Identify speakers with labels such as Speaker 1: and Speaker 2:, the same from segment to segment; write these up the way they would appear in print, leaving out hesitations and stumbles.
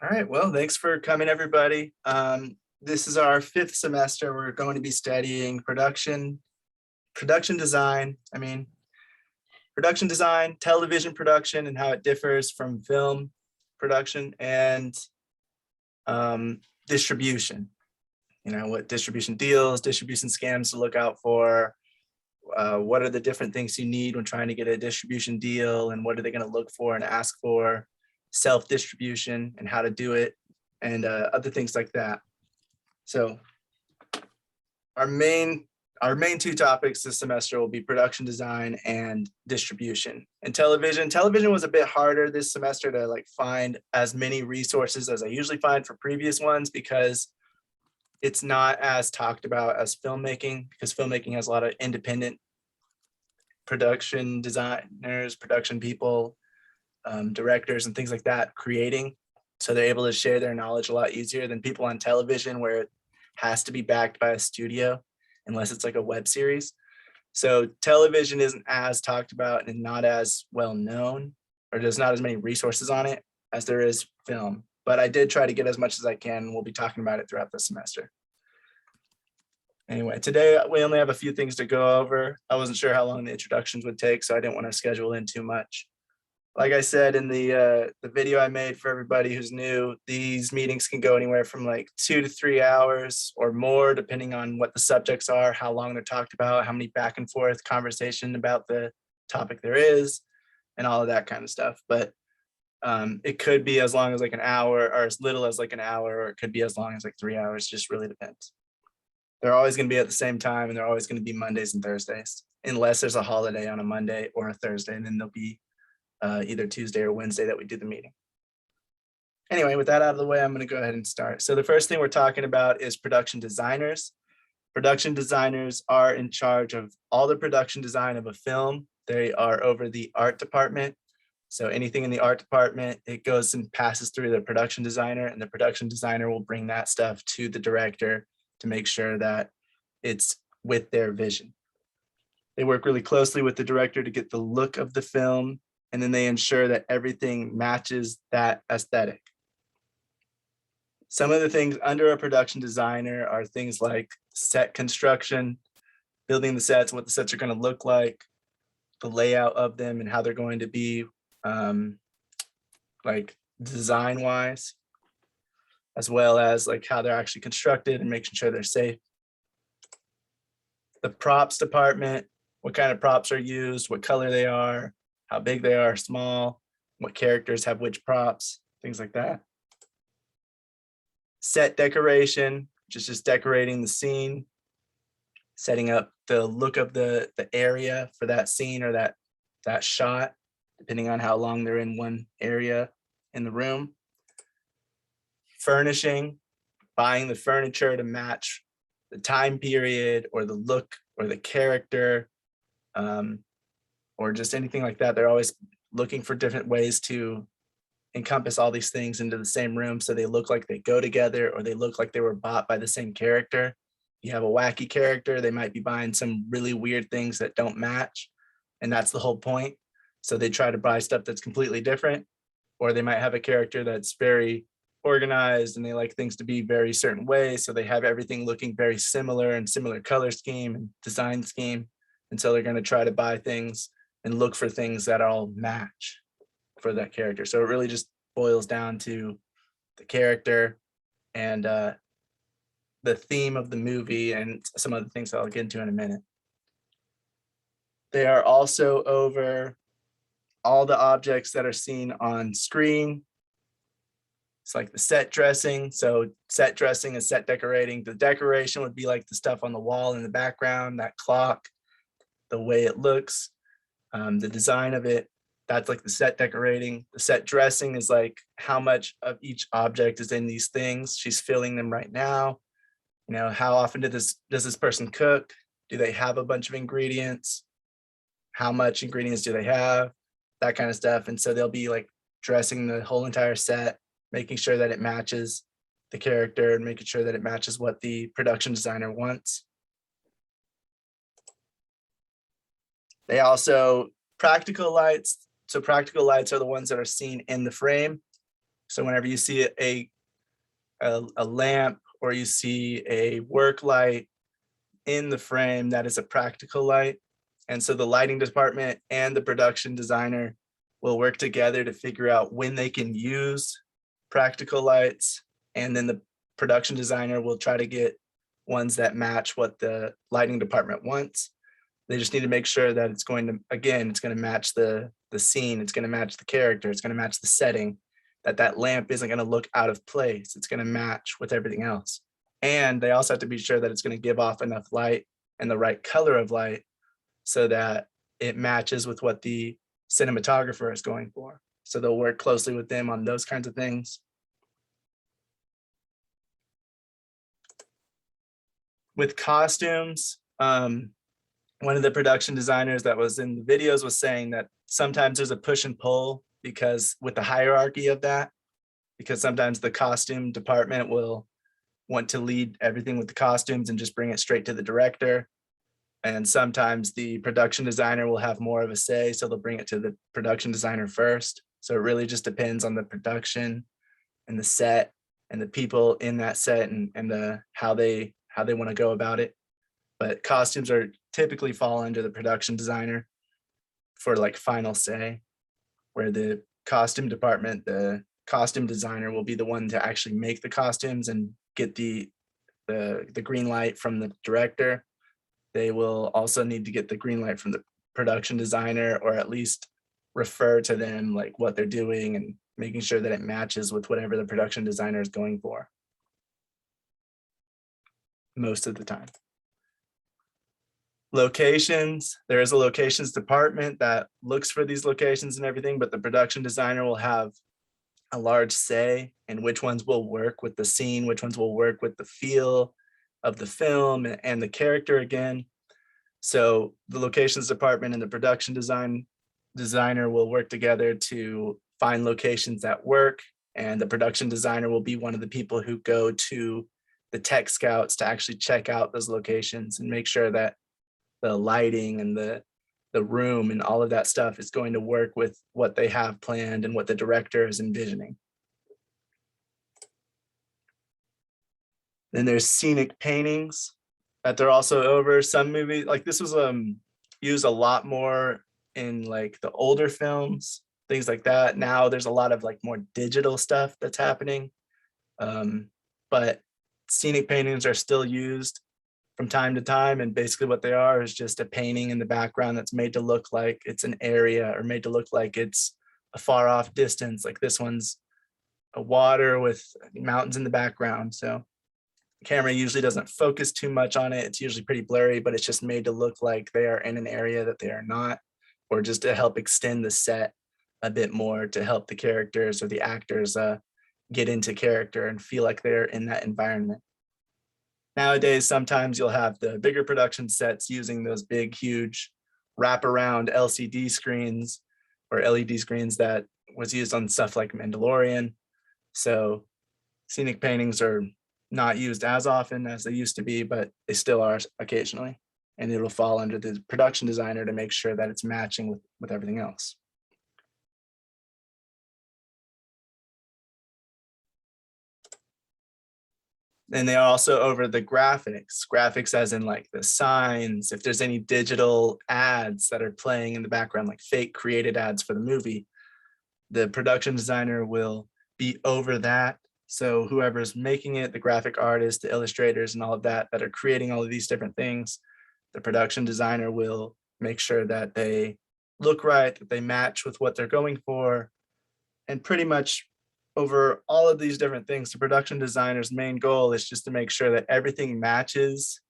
Speaker 1: All right, well, thanks for coming, everybody. This is our fifth semester. We're going to be studying production design. Production design, television production, and how it differs from film production and distribution. You know, what distribution deals, distribution scams to look out for. What are the different things you need when trying to get a distribution deal, and what are they going to look for and ask for? Self-distribution and how to do it, and other things like that. So our main two topics this semester will be production design and distribution. And television was a bit harder this semester to find as many resources as I usually find for previous ones, because it's not as talked about as filmmaking, because filmmaking has a lot of independent production designers, production people, directors and things like that creating. So they're able to share their knowledge a lot easier than people on television, where it has to be backed by a studio unless it's like a web series. So television isn't as talked about and not as well known, or there's not as many resources on it as there is film. But I did try to get as much as I can, and we'll be talking about it throughout the semester. Anyway, today we only have a few things to go over. I wasn't sure how long the introductions would take, so I didn't want to schedule in too much. Like I said in the video I made for everybody who's new, these meetings can go anywhere from 2 to 3 hours or more, depending on what the subjects are, how long they're talked about, how many back and forth conversation about the topic there is, and all of that kind of stuff. But it could be as long as an hour, or as little as an hour, or it could be as long as 3 hours. Just really depends. They're always going to be at the same time, and they're always going to be Mondays and Thursdays, unless there's a holiday on a Monday or a Thursday, and then they'll be either Tuesday or Wednesday that we do the meeting. Anyway, with that out of the way, I'm going to go ahead and start. So the first thing we're talking about is production designers. Production designers are in charge of all the production design of a film. They are over the art department. So anything in the art department, it goes and passes through the production designer, and the production designer will bring that stuff to the director to make sure that it's with their vision. They work really closely with the director to get the look of the film, and then they ensure that everything matches that aesthetic. Some of the things under a production designer are things like set construction, building the sets, what the sets are going to look like, the layout of them, and how they're going to be design-wise, as well as how they're actually constructed and making sure they're safe. The props department, what kind of props are used, what color they are, how big they are, small, what characters have which props, things like that. Set decoration, which is just decorating the scene, setting up the look of the area for that scene or that shot, depending on how long they're in one area in the room. Furnishing, buying the furniture to match the time period or the look or the character, or just anything like that. They're always looking for different ways to encompass all these things into the same room so they look like they go together, or they look like they were bought by the same character. You have a wacky character, they might be buying some really weird things that don't match, and that's the whole point. So they try to buy stuff that's completely different, or they might have a character that's very organized and they like things to be very certain ways, so they have everything looking very similar and similar color scheme and design scheme. And so they're going to try to buy things and look for things that all match for that character. So it really just boils down to the character and the theme of the movie and some other things that I'll get into in a minute. They are also over all the objects that are seen on screen. It's like the set dressing. So set dressing is set decorating. The decoration would be like the stuff on the wall in the background, that clock, the way it looks, the design of it. That's like the set decorating. The set dressing is like how much of each object is in these things. She's filling them right now. You know, how often does this person cook? Do they have a bunch of ingredients? How much ingredients do they have? That kind of stuff. And so they'll be dressing the whole entire set, making sure that it matches the character and making sure that it matches what the production designer wants. They also practical lights. So practical lights are the ones that are seen in the frame. So whenever you see a lamp or you see a work light in the frame, that is a practical light. And so the lighting department and the production designer will work together to figure out when they can use practical lights. And then the production designer will try to get ones that match what the lighting department wants. They just need to make sure that it's going to, again, it's going to match the scene, it's going to match the character, it's going to match the setting, that lamp isn't going to look out of place. It's going to match with everything else. And they also have to be sure that it's going to give off enough light and the right color of light so that it matches with what the cinematographer is going for. So they'll work closely with them on those kinds of things. With costumes, one of the production designers that was in the videos was saying that sometimes there's a push and pull because with the hierarchy of that, because sometimes the costume department will want to lead everything with the costumes and just bring it straight to the director. And sometimes the production designer will have more of a say, so they'll bring it to the production designer first. So it really just depends on the production and the set and the people in that set and how they want to go about it. But costumes are typically fall under the production designer for like final say, where the costume department, the costume designer will be the one to actually make the costumes and get the green light from the director. They will also need to get the green light from the production designer, or at least refer to them like what they're doing and making sure that it matches with whatever the production designer is going for most of the time. Locations, there is a locations department that looks for these locations and everything, but the production designer will have a large say in which ones will work with the scene, which ones will work with the feel of the film and the character again. So the locations department and the production designer will work together to find locations that work, and the production designer will be one of the people who go to the tech scouts to actually check out those locations and make sure that the lighting and the room and all of that stuff is going to work with what they have planned and what the director is envisioning. Then there's scenic paintings that they're also over. Some movies, like this was used a lot more in like the older films, things like that. Now there's a lot of like more digital stuff that's happening. But scenic paintings are still used from time to time, and basically what they are is just a painting in the background that's made to look like it's an area or made to look like it's a far off distance. Like this one's a water with mountains in the background. So the camera usually doesn't focus too much on it. It's usually pretty blurry, but it's just made to look like they are in an area that they are not, or just to help extend the set a bit more, to help the characters or the actors get into character and feel like they're in that environment. Nowadays, sometimes you'll have the bigger production sets using those big, huge wraparound LCD screens or LED screens that was used on stuff like Mandalorian. So scenic paintings are not used as often as they used to be, but they still are occasionally. And it'll fall under the production designer to make sure that it's matching with everything else. And they are also over the graphics as in like the signs, if there's any digital ads that are playing in the background, like fake created ads for the movie, the production designer will be over that. So whoever's making it, the graphic artists, the illustrators and all of that are creating all of these different things, the production designer will make sure that they look right, that they match with what they're going for. And pretty much over all of these different things, the production designer's main goal is just to make sure that everything matches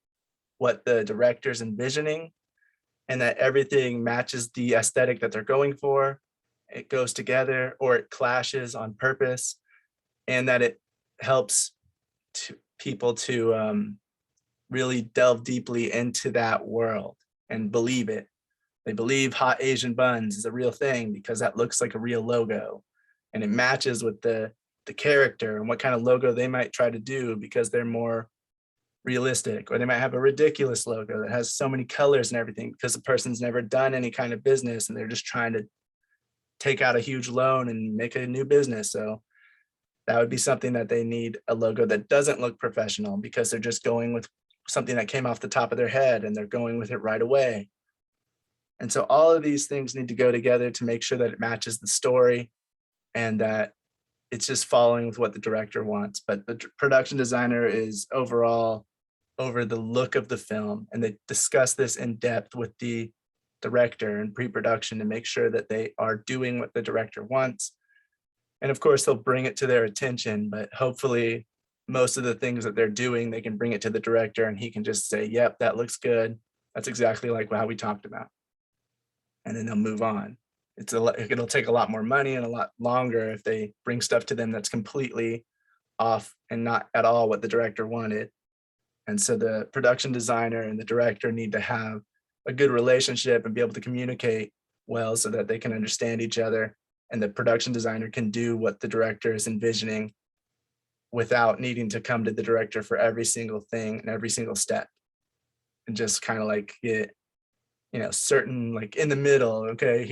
Speaker 1: what the director's envisioning and that everything matches the aesthetic that they're going for. It goes together or it clashes on purpose, and that it helps people to really delve deeply into that world and believe it. They believe hot Asian buns is a real thing because that looks like a real logo. And it matches with the character and what kind of logo they might try to do because they're more realistic, or they might have a ridiculous logo that has so many colors and everything because the person's never done any kind of business and they're just trying to take out a huge loan and make a new business. So That would be something that they need a logo that doesn't look professional because they're just going with something that came off the top of their head and they're going with it right away. And so all of these things need to go together to make sure that it matches the story and that it's just following with what the director wants. But the production designer is overall over the look of the film, and they discuss this in depth with the director and pre-production to make sure that they are doing what the director wants. And of course, they'll bring it to their attention, but hopefully most of the things that they're doing, they can bring it to the director and he can just say, yep, that looks good. That's exactly like how we talked about. And then they'll move on. It'll take a lot more money and a lot longer if they bring stuff to them that's completely off and not at all what the director wanted. And so the production designer and the director need to have a good relationship and be able to communicate well so that they can understand each other, and the production designer can do what the director is envisioning without needing to come to the director for every single thing and every single step, and just kind of like get, certain, like in the middle. Okay,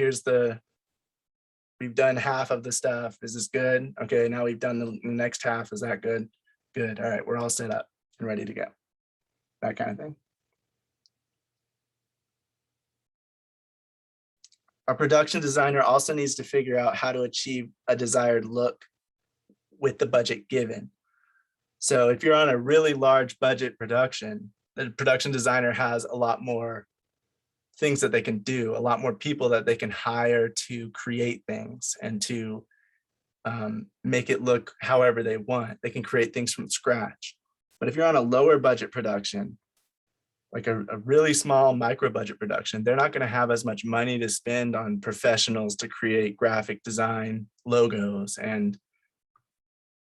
Speaker 1: we've done half of the stuff. Is this good? Okay, now we've done the next half. Is that good? Good. All right, we're all set up and ready to go. That kind of thing. Our production designer also needs to figure out how to achieve a desired look with the budget given. So if you're on a really large budget production, the production designer has a lot more things that they can do, a lot more people that they can hire to create things and to make it look however they want. They can create things from scratch. But if you're on a lower budget production, like a really small micro budget production, they're not going to have as much money to spend on professionals to create graphic design logos and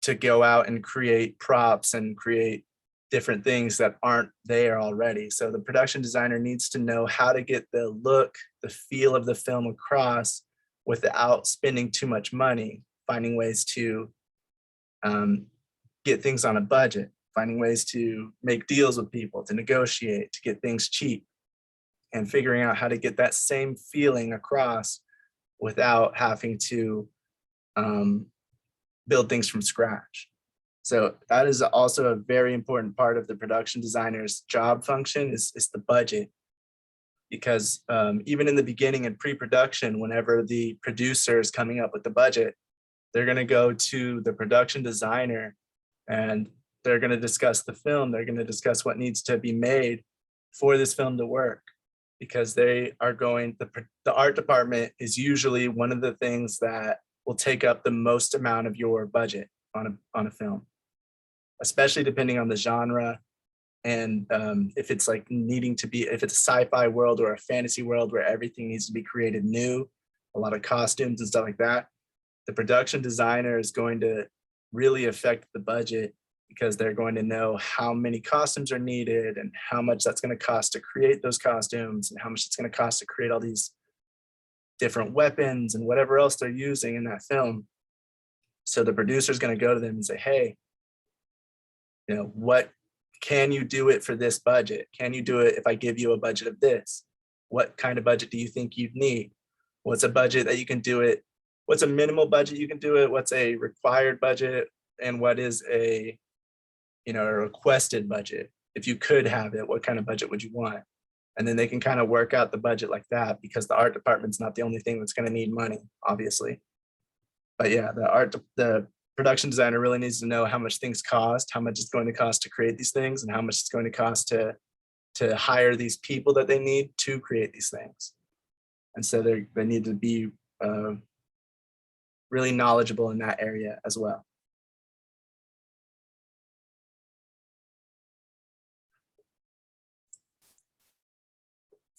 Speaker 1: to go out and create props and create different things that aren't there already. So the production designer needs to know how to get the look, the feel of the film across without spending too much money, finding ways to get things on a budget, finding ways to make deals with people, to negotiate, to get things cheap, and figuring out how to get that same feeling across without having to build things from scratch. So that is also a very important part of the production designer's job function is the budget. Because even in the beginning in pre-production, whenever the producer is coming up with the budget, they're going to go to the production designer and they're going to discuss the film. They're going to discuss what needs to be made for this film to work, because they are the art department is usually one of the things that will take up the most amount of your budget on a film, especially depending on the genre. And if it's like if it's a sci-fi world or a fantasy world where everything needs to be created new, a lot of costumes and stuff like that, the production designer is going to really affect the budget, because they're going to know how many costumes are needed and how much that's going to cost to create those costumes and how much it's going to cost to create all these different weapons and whatever else they're using in that film. So the producer is going to go to them and say, hey, what can you do it for this budget? Can you do it if I give you a budget of this? What kind of budget do you think you'd need? What's a budget that you can do it? What's a minimal budget you can do it? What's a required budget? And what is a requested budget? If you could have it, what kind of budget would you want? And then they can kind of work out the budget like that, because the art department's not the only thing that's going to need money, obviously. But yeah, the production designer really needs to know how much things cost, how much it's going to cost to create these things, and how much it's going to cost to hire these people that they need to create these things. And so they need to be really knowledgeable in that area as well.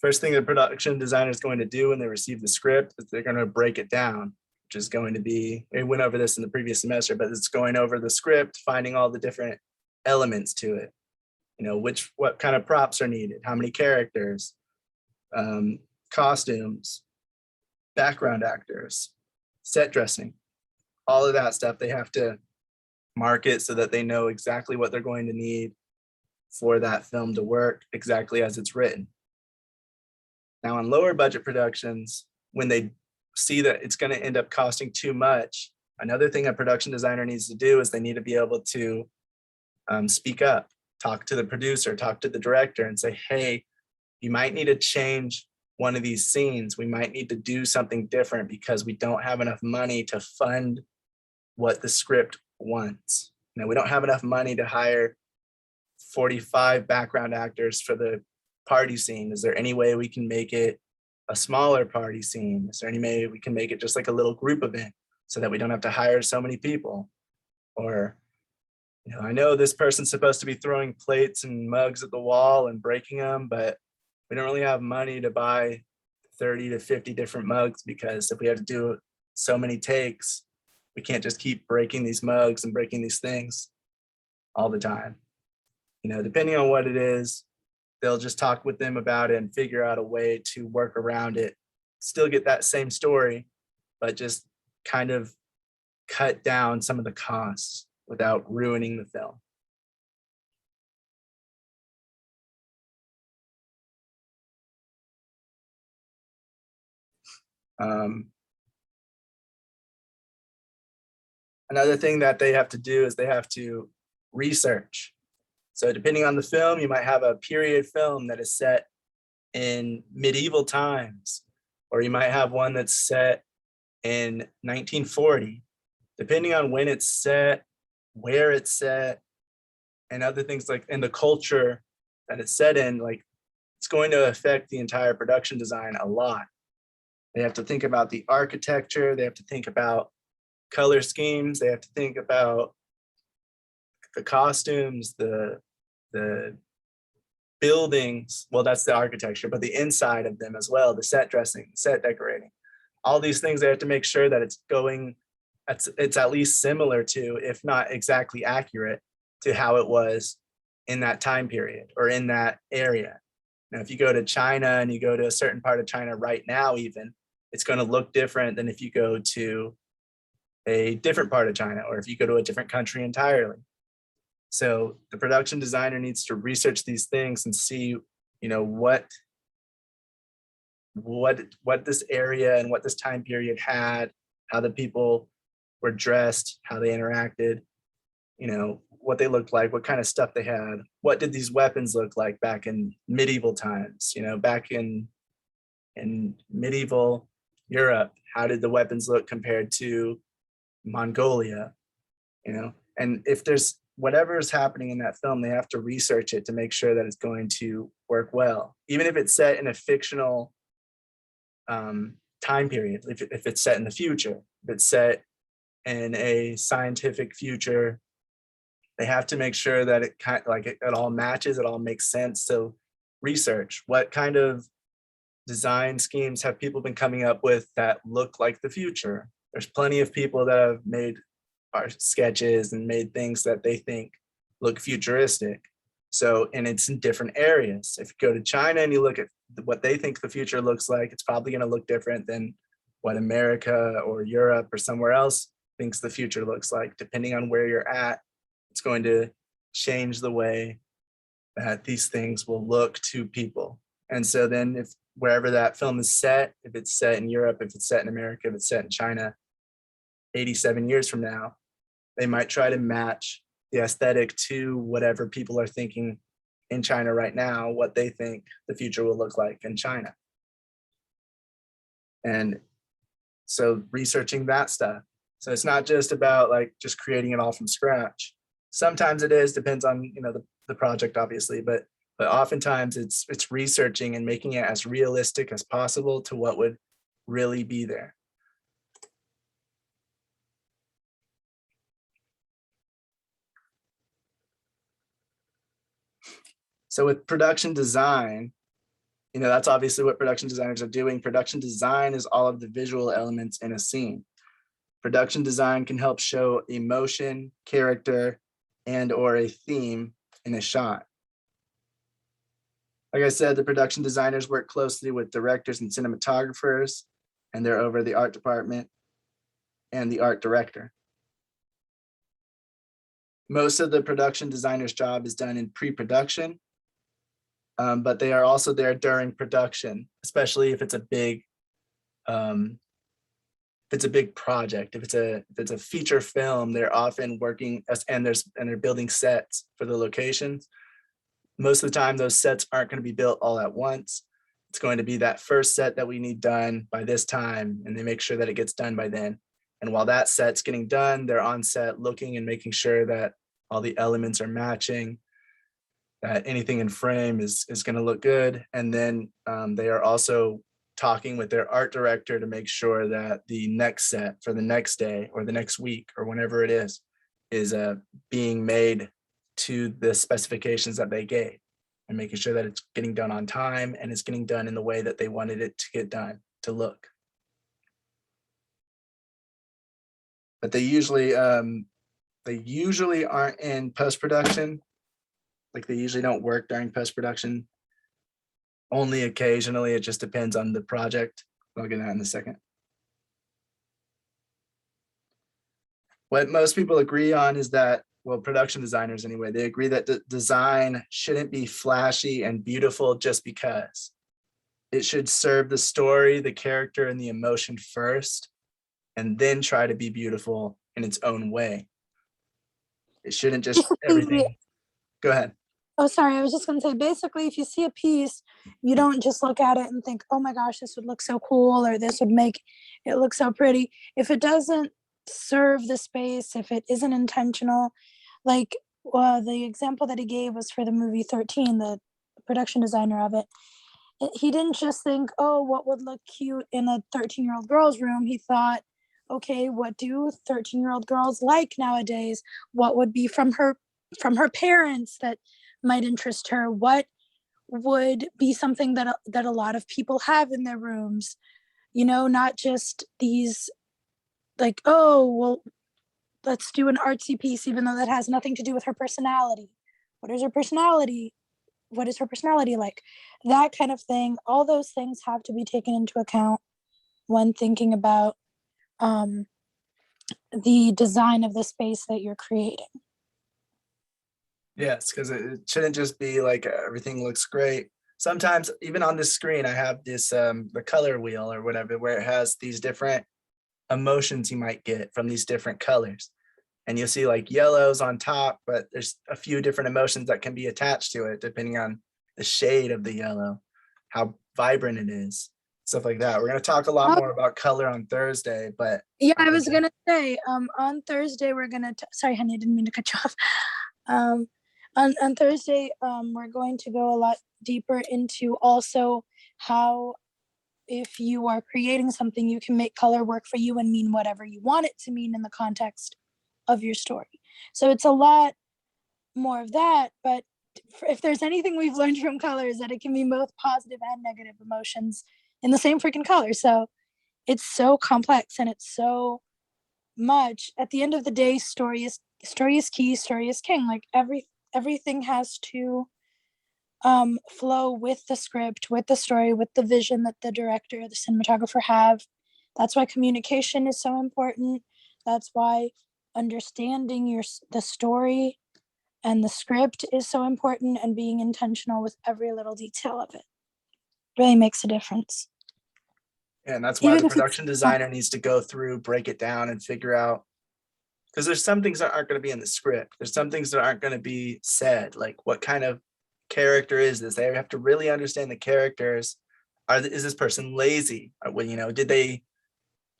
Speaker 1: First thing the production designer is going to do when they receive the script is they're going to break it down, which is going to be, we went over this in the previous semester, but it's going over the script, finding all the different elements to it. What kind of props are needed, how many characters, costumes, background actors, set dressing, all of that stuff. They have to mark it so that they know exactly what they're going to need for that film to work exactly as it's written. Now, on lower budget productions, when they see that it's going to end up costing too much, Another thing a production designer needs to do is they need to be able to speak up, talk to the producer, talk to the director and say, hey, you might need to change one of these scenes. We might need to do something different because we don't have enough money to fund what the script wants. You know, we don't have enough money to hire 45 background actors for the party scene. Is there any way we can make it a smaller party scene? Is there any way we can make it just like a little group event so that we don't have to hire so many people? Or, you know, I know this person's supposed to be throwing plates and mugs at the wall and breaking them, but we don't really have money to buy 30 to 50 different mugs, because if we have to do so many takes, we can't just keep breaking these mugs and breaking these things all the time. You know, depending on what it is, they'll just talk with them about it and figure out a way to work around it, still get that same story, but just kind of cut down some of the costs without ruining the film. Another thing that they have to do is they have to research. So depending on the film, you might have a period film that is set in medieval times, or you might have one that's set in 1940. Depending on when it's set, where it's set, and other things like in the culture that it's set in, like it's going to affect the entire production design a lot. They have to think about the architecture, they have to think about color schemes, they have to think about the costumes, the buildings. Well, that's the architecture, but the inside of them as well, the set dressing, set decorating, all these things, they have to make sure that it's going, it's at least similar to, if not exactly accurate to how it was in that time period or in that area. Now, if you go to China and you go to a certain part of China right now, even, it's going to look different than if you go to a different part of China, or if you go to a different country entirely. So the production designer needs to research these things and see, you know, what this area and what this time period had, how the people were dressed, how they interacted, you know, what they looked like, what kind of stuff they had, what did these weapons look like back in medieval times, you know, back in medieval Europe, how did the weapons look compared to Mongolia, you know? And if there's whatever is happening in that film, they have to research it to make sure that it's going to work well. Even if it's set in a fictional time period, if it's set in the future, if it's set in a scientific future, they have to make sure that it kind of like it all matches, it all makes sense. So research, what kind of design schemes have people been coming up with that look like the future? There's plenty of people that have made art sketches and made things that they think look futuristic. So, and it's in different areas. If you go to China and you look at what they think the future looks like, it's probably going to look different than what America or Europe or somewhere else thinks the future looks like. Depending on where you're at, it's going to change the way that these things will look to people. And so then if wherever that film is set, if it's set in Europe, if it's set in America, if it's set in China, 87 years from now, they might try to match the aesthetic to whatever people are thinking in China right now, what they think the future will look like in China. And so researching that stuff. So it's not just about like just creating it all from scratch. Sometimes it is, depends on, you know, the project obviously, but oftentimes it's researching and making it as realistic as possible to what would really be there. So with production design, you know, that's obviously what production designers are doing. Production design is all of the visual elements in a scene. Production design can help show emotion, character, and or a theme in a shot. Like I said, the production designers work closely with directors and cinematographers, and they're over the art department and the art director. Most of the production designer's job is done in pre-production, but they are also there during production, especially if it's a big it's a big project, if it's a feature film, they're often working and they're building sets for the locations. Most of the time, those sets aren't going to be built all at once. It's going to be that first set that we need done by this time, and they make sure that it gets done by then. And while that set's getting done, they're on set looking and making sure that all the elements are matching, that anything in frame is going to look good. And then they are also talking with their art director to make sure that the next set for the next day or the next week or whenever it is being made to the specifications that they gave, and making sure that it's getting done on time and it's getting done in the way that they wanted it to get done, to look. But they usually aren't in post-production. Like they usually don't work during post-production. Only occasionally, it just depends on the project. I'll get that in a second. What most people agree on is that, well, production designers anyway, they agree that the design shouldn't be flashy and beautiful just because. It should serve the story, the character, and the emotion first, and then try to be beautiful in its own way. It shouldn't just everything. Go ahead.
Speaker 2: Oh, sorry. I was just going to say, basically, if you see a piece, you don't just look at it and think, oh my gosh, this would look so cool, or this would make it look so pretty. If it doesn't serve the space, if it isn't intentional, like the example that he gave was for the movie 13, the production designer of it. He didn't just think, oh, what would look cute in a 13-year-old girl's room. He thought, okay, what do 13-year-old girls like nowadays? What would be from her parents that might interest her? What would be something that a lot of people have in their rooms? You know, not just these like, oh, well, let's do an artsy piece, even though that has nothing to do with her personality. What is her personality? What is her personality like? That kind of thing. All those things have to be taken into account when thinking about the design of the space that you're creating.
Speaker 1: Yes, because it shouldn't just be like everything looks great. Sometimes even on this screen, I have this the color wheel or whatever, where it has these different emotions you might get from these different colors. And you'll see like yellows on top, but there's a few different emotions that can be attached to it depending on the shade of the yellow, how vibrant it is, stuff like that. We're going to talk a lot more about color on Thursday, but
Speaker 2: yeah, I was going to say on Thursday, we're going to, sorry, honey, I didn't mean to cut you off. On Thursday, we're going to go a lot deeper into also how, if you are creating something, you can make color work for you and mean whatever you want it to mean in the context of your story. So it's a lot more of that, but if there's anything we've learned from color is that it can be both positive and negative emotions in the same freaking color. So it's so complex and it's so much. At the end of the day, story is key, story is king. Like everything has to flow with the script, with the story, with the vision that the director, the cinematographer have. That's why communication is so important. That's why understanding the story and the script is so important, and being intentional with every little detail of it really makes a difference.
Speaker 1: And that's why the production designer needs to go through, break it down, and figure out, because there's some things that aren't going to be in the script. There's some things that aren't going to be said, like what kind of character is this? They have to really understand the characters. Is this person lazy? Well, you know, did they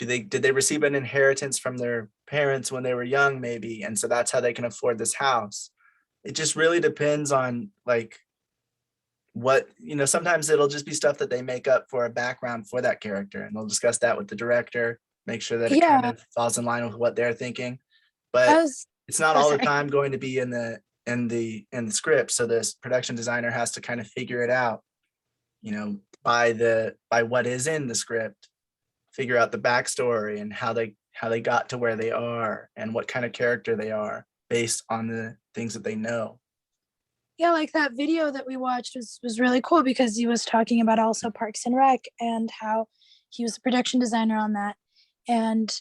Speaker 1: receive an inheritance from their parents when they were young, maybe, and so that's how they can afford this house? It just really depends on like what, you know, sometimes it'll just be stuff that they make up for a background for that character, and they'll discuss that with the director, make sure that it kind of falls in line with what they're thinking. But it's not all the time going to be in the script. So this production designer has to kind of figure it out, you know, by what is in the script, figure out the backstory and how they got to where they are and what kind of character they are based on the things that they know.
Speaker 2: Yeah, like that video that we watched was really cool because he was talking about also Parks and Rec and how he was the production designer on that. And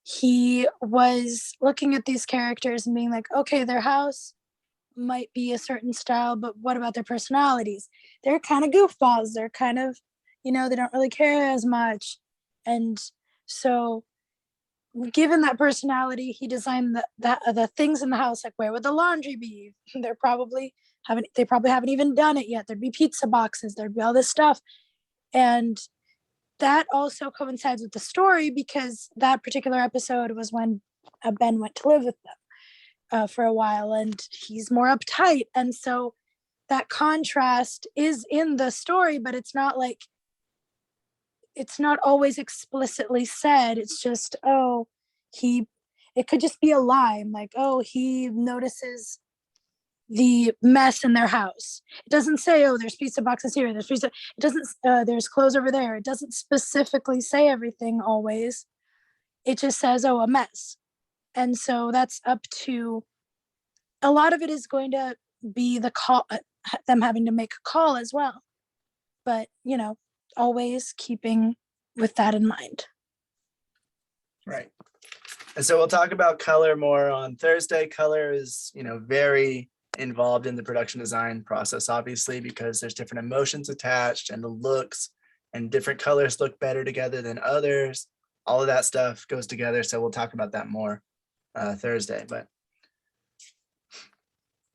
Speaker 2: he was looking at these characters and being like, okay, their house might be a certain style, but what about their personalities? They're kind of goofballs. They're kind of, you know, they don't really care as much. And so given that personality, he designed the things in the house, like where would the laundry be? They probably haven't even done it yet. There'd be pizza boxes, there'd be all this stuff. And that also coincides with the story, because that particular episode was when Ben went to live with them for a while, and he's more uptight. And so that contrast is in the story, but it's not always explicitly said. It's just, it could just be a line, like, he notices the mess in their house. It doesn't say, there's pizza boxes here, there's pizza, it doesn't, there's clothes over there. It doesn't specifically say everything always. It just says, a mess. And so that's up to, a lot of it is going to be the call, them having to make a call as well. But, always keeping with that in mind.
Speaker 1: Right. And so we'll talk about color more on Thursday. Color is, very involved in the production design process, obviously, because there's different emotions attached and the looks, and different colors look better together than others. All of that stuff goes together. So we'll talk about that more Thursday. But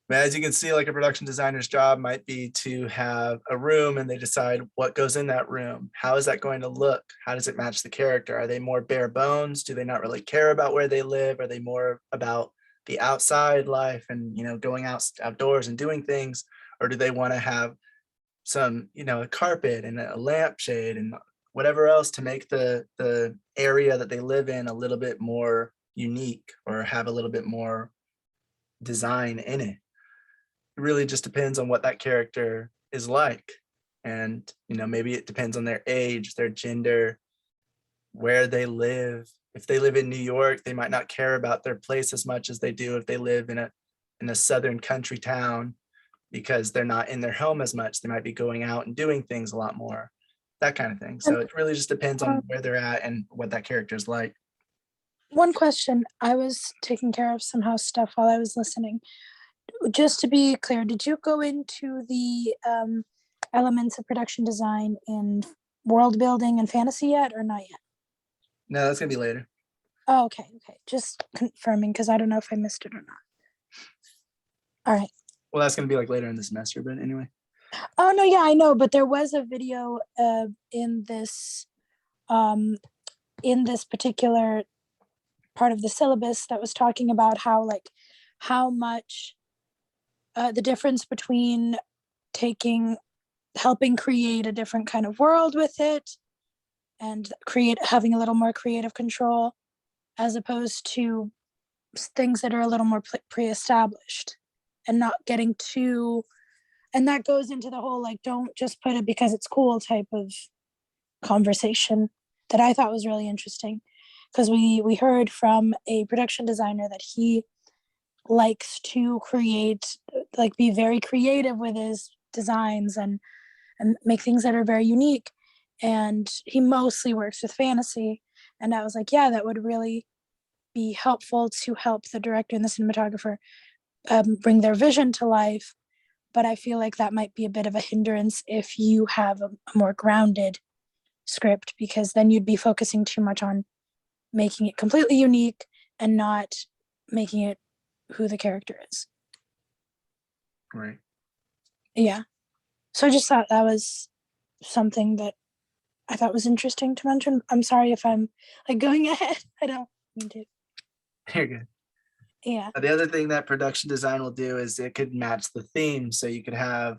Speaker 1: as you can see, like, a production designer's job might be to have a room, and they decide what goes in that room. How is that going to look? How does it match the character? Are they more bare bones? Do they not really care about where they live? Are they more about the outside life and, going outdoors and doing things? Or do they want to have some, a carpet and a lampshade and whatever else to make the area that they live in a little bit more unique, or have a little bit more design in it? It really just depends on what that character is like. And, maybe it depends on their age, their gender, where they live. If they live in New York, they might not care about their place as much as they do if they live in a southern country town, because they're not in their home as much. They might be going out and doing things a lot more, that kind of thing. So it really just depends on where they're at and what that character is like.
Speaker 2: One question, I was taking care of some house stuff while I was listening. Just to be clear, did you go into the elements of production design in world building and fantasy yet, or not yet?
Speaker 1: No, that's gonna be later.
Speaker 2: Oh, okay. Just confirming, because I don't know if I missed it or not. All right.
Speaker 1: Well, that's gonna be like later in the semester, but anyway.
Speaker 2: Oh no, yeah, I know, but there was a video in this particular part of the syllabus that was talking about how much the difference between helping create a different kind of world with it, and having a little more creative control, as opposed to things that are a little more pre-established, and not getting too, and that goes into the whole, don't just put it because it's cool type of conversation that I thought was really interesting. Because we heard from a production designer that he likes to be very creative with his designs and make things that are very unique. And he mostly works with fantasy. And I was like, yeah, that would really be helpful to help the director and the cinematographer bring their vision to life. But I feel like that might be a bit of a hindrance if you have a more grounded script, because then you'd be focusing too much on making it completely unique and not making it who the character is.
Speaker 1: Right.
Speaker 2: Yeah. So I just thought that was something that I thought was interesting to mention. I'm sorry if I'm going ahead. I don't mean to.
Speaker 1: You're good.
Speaker 2: Yeah.
Speaker 1: The other thing that production design will do is it could match the theme. So you could have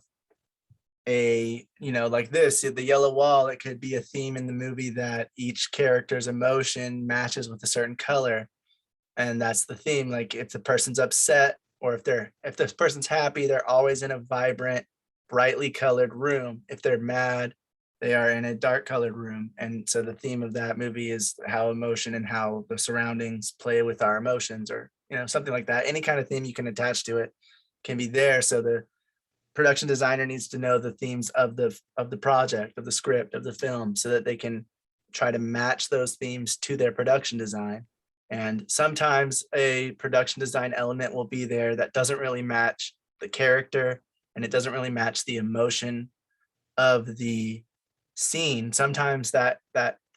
Speaker 1: like this, the yellow wall, it could be a theme in the movie that each character's emotion matches with a certain color. And that's the theme. Like, if the person's upset, or if this person's happy, they're always in a vibrant, brightly colored room. If they're mad, they are in a dark colored room. And so the theme of that movie is how emotion and how the surroundings play with our emotions, or something like that. Any kind of theme you can attach to it can be there. So the production designer needs to know the themes of the project, of the script, of the film, so that they can try to match those themes to their production design. And sometimes a production design element will be there that doesn't really match the character, and it doesn't really match the emotion of the scene. Sometimes that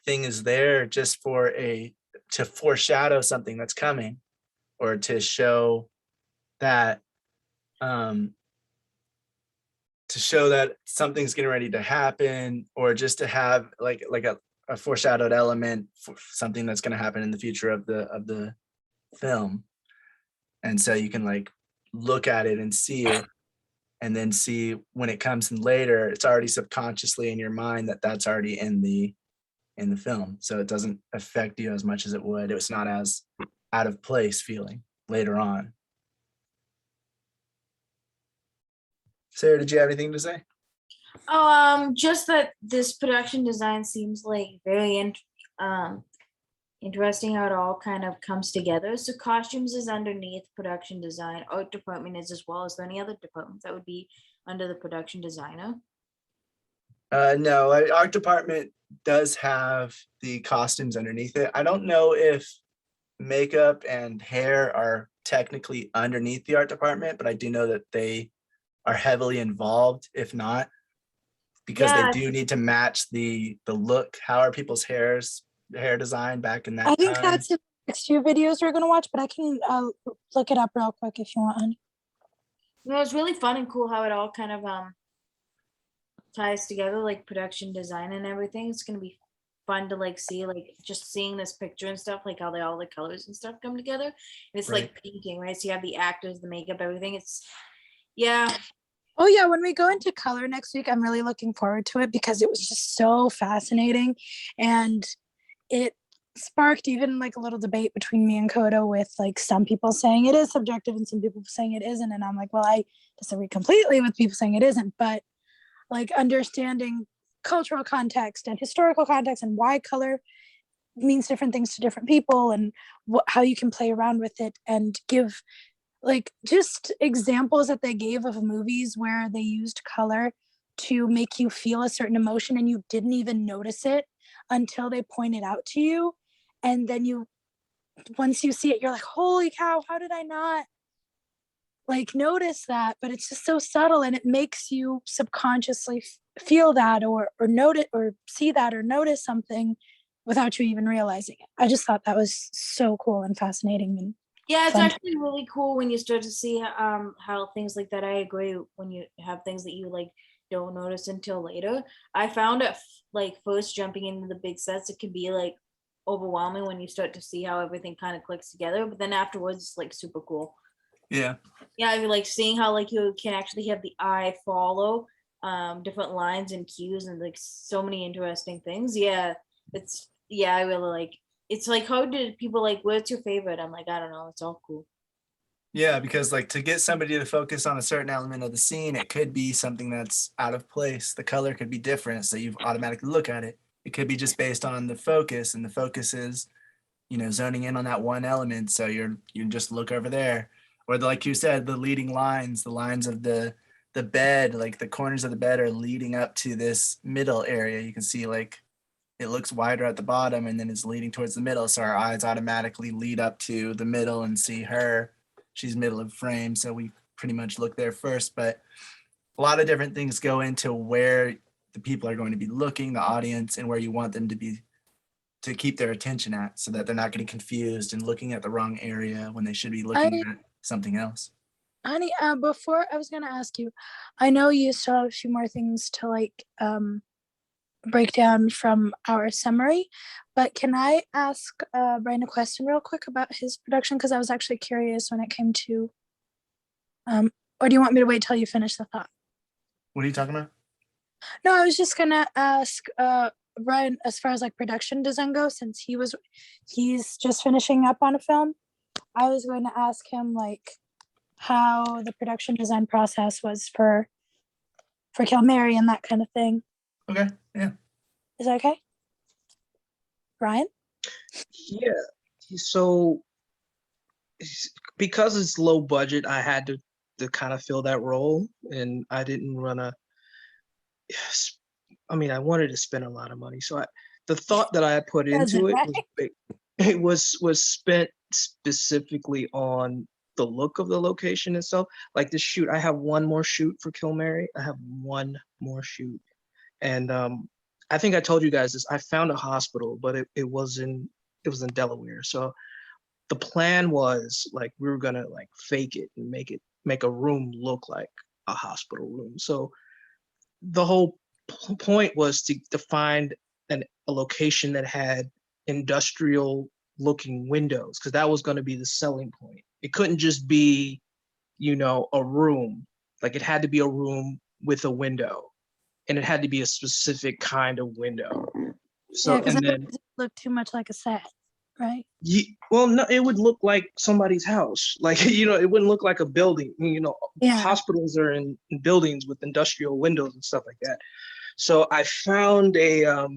Speaker 1: thing is there just for a to foreshadow something that's coming, or to show that something's getting ready to happen, or just to have like a foreshadowed element for something that's going to happen in the future of the film. And so you can like look at it and see it, and then see when it comes in later, it's already subconsciously in your mind that that's already in the film. So it doesn't affect you as much as it would. It's not as out of place feeling later on. Sarah, did you have anything to say?
Speaker 3: Just that this production design seems like very interesting how it all kind of comes together. So costumes is underneath production design. Art department is as well. Is there any other departments that would be under the production designer?
Speaker 1: No, our department does have the costumes underneath it. I don't know if makeup and hair are technically underneath the art department, but I do know that they are heavily involved, if not, because they do need to match the look. How are people's hair design back in that
Speaker 2: I think
Speaker 1: time?
Speaker 2: that's the next few videos we're gonna watch, but I can look it up real quick if you want, honey.
Speaker 3: No, it's really fun and cool how it all kind of ties together, like production design and everything. It's gonna be fun to like see, like just seeing this picture and stuff, like how all the colors and stuff come together. And it's
Speaker 1: Right.
Speaker 3: like painting, right? So you have the actors, the makeup, everything. It's yeah.
Speaker 2: Oh yeah, when we go into color next week, I'm really looking forward to it because it was just so fascinating, and it sparked even like a little debate between me and Kodo, with like some people saying it is subjective and some people saying it isn't, and I'm like, well, I disagree completely with people saying it isn't, but like understanding cultural context and historical context and why color means different things to different people, and how you can play around with it, and give like just examples that they gave of movies where they used color to make you feel a certain emotion and you didn't even notice it until they point it out to you. And then once you see it, you're like, holy cow, how did I not like notice that? But it's just so subtle, and it makes you subconsciously feel that, or notice, or see that, or notice something without you even realizing it. I just thought that was so cool and fascinating. And
Speaker 3: yeah, it's
Speaker 2: fun.
Speaker 3: actually really cool when you start to see how things like that. I agree, when you have things that you like don't notice until later. I found it like first jumping into the big sets, it can be like overwhelming when you start to see how everything kind of clicks together, but then afterwards it's like super cool.
Speaker 1: Yeah.
Speaker 3: Yeah, I mean, like seeing how like you can actually have the eye follow different lines and cues and like so many interesting things. Yeah, I really like. It's like, how did people like, what's your favorite? I'm like, I don't know, it's all cool.
Speaker 1: Yeah, because like to get somebody to focus on a certain element of the scene, it could be something that's out of place. The color could be different, so you automatically look at it. It could be just based on the focus, and the focus is, zoning in on that one element. So you just look over there, or like you said, the leading lines, the lines of the bed, like the corners of the bed are leading up to this middle area. You can see like it looks wider at the bottom and then it's leading towards the middle. So our eyes automatically lead up to the middle and see her. She's middle of frame. So we pretty much look there first, but a lot of different things go into where the people are going to be looking, the audience, and where you want them to keep their attention at, so that they're not getting confused and looking at the wrong area when they should be looking at something else.
Speaker 2: Honey, before I was gonna ask you, I know you still have a few more things to like break down from our summary, but can I ask Brian a question real quick about his production? Because I was actually curious when it came to, or do you want me to wait till you finish the thought?
Speaker 1: What are you talking about?
Speaker 2: No, I was just gonna ask Brian, as far as like production design goes, since he's just finishing up on a film, I was going to ask him like how the production design process was for Kill Mary and that kind of thing.
Speaker 1: Okay, yeah.
Speaker 2: Is that okay? Brian?
Speaker 4: Yeah. So because it's low budget, I had to kind of fill that role, and I didn't want to. I mean, I wanted to spend a lot of money, so the thought that I had put into it was spent specifically on the look of the location itself. Like the shoot, I have one more shoot for Kill Mary. I have one more shoot, and I think I told you guys this. I found a hospital, but it was in it was in Delaware. So the plan was like we were gonna like fake it and make a room look like a hospital room. So the whole point was to find a location that had industrial looking windows, because that was going to be the selling point. It couldn't just be, a room. Like it had to be a room with a window, and it had to be a specific kind of window. So,
Speaker 2: because
Speaker 4: and
Speaker 2: it
Speaker 4: then
Speaker 2: looked too much like a set, right?
Speaker 4: well, no, it would look like somebody's house. Like, it wouldn't look like a building.
Speaker 2: Yeah.
Speaker 4: Hospitals are in buildings with industrial windows and stuff like that. So I found a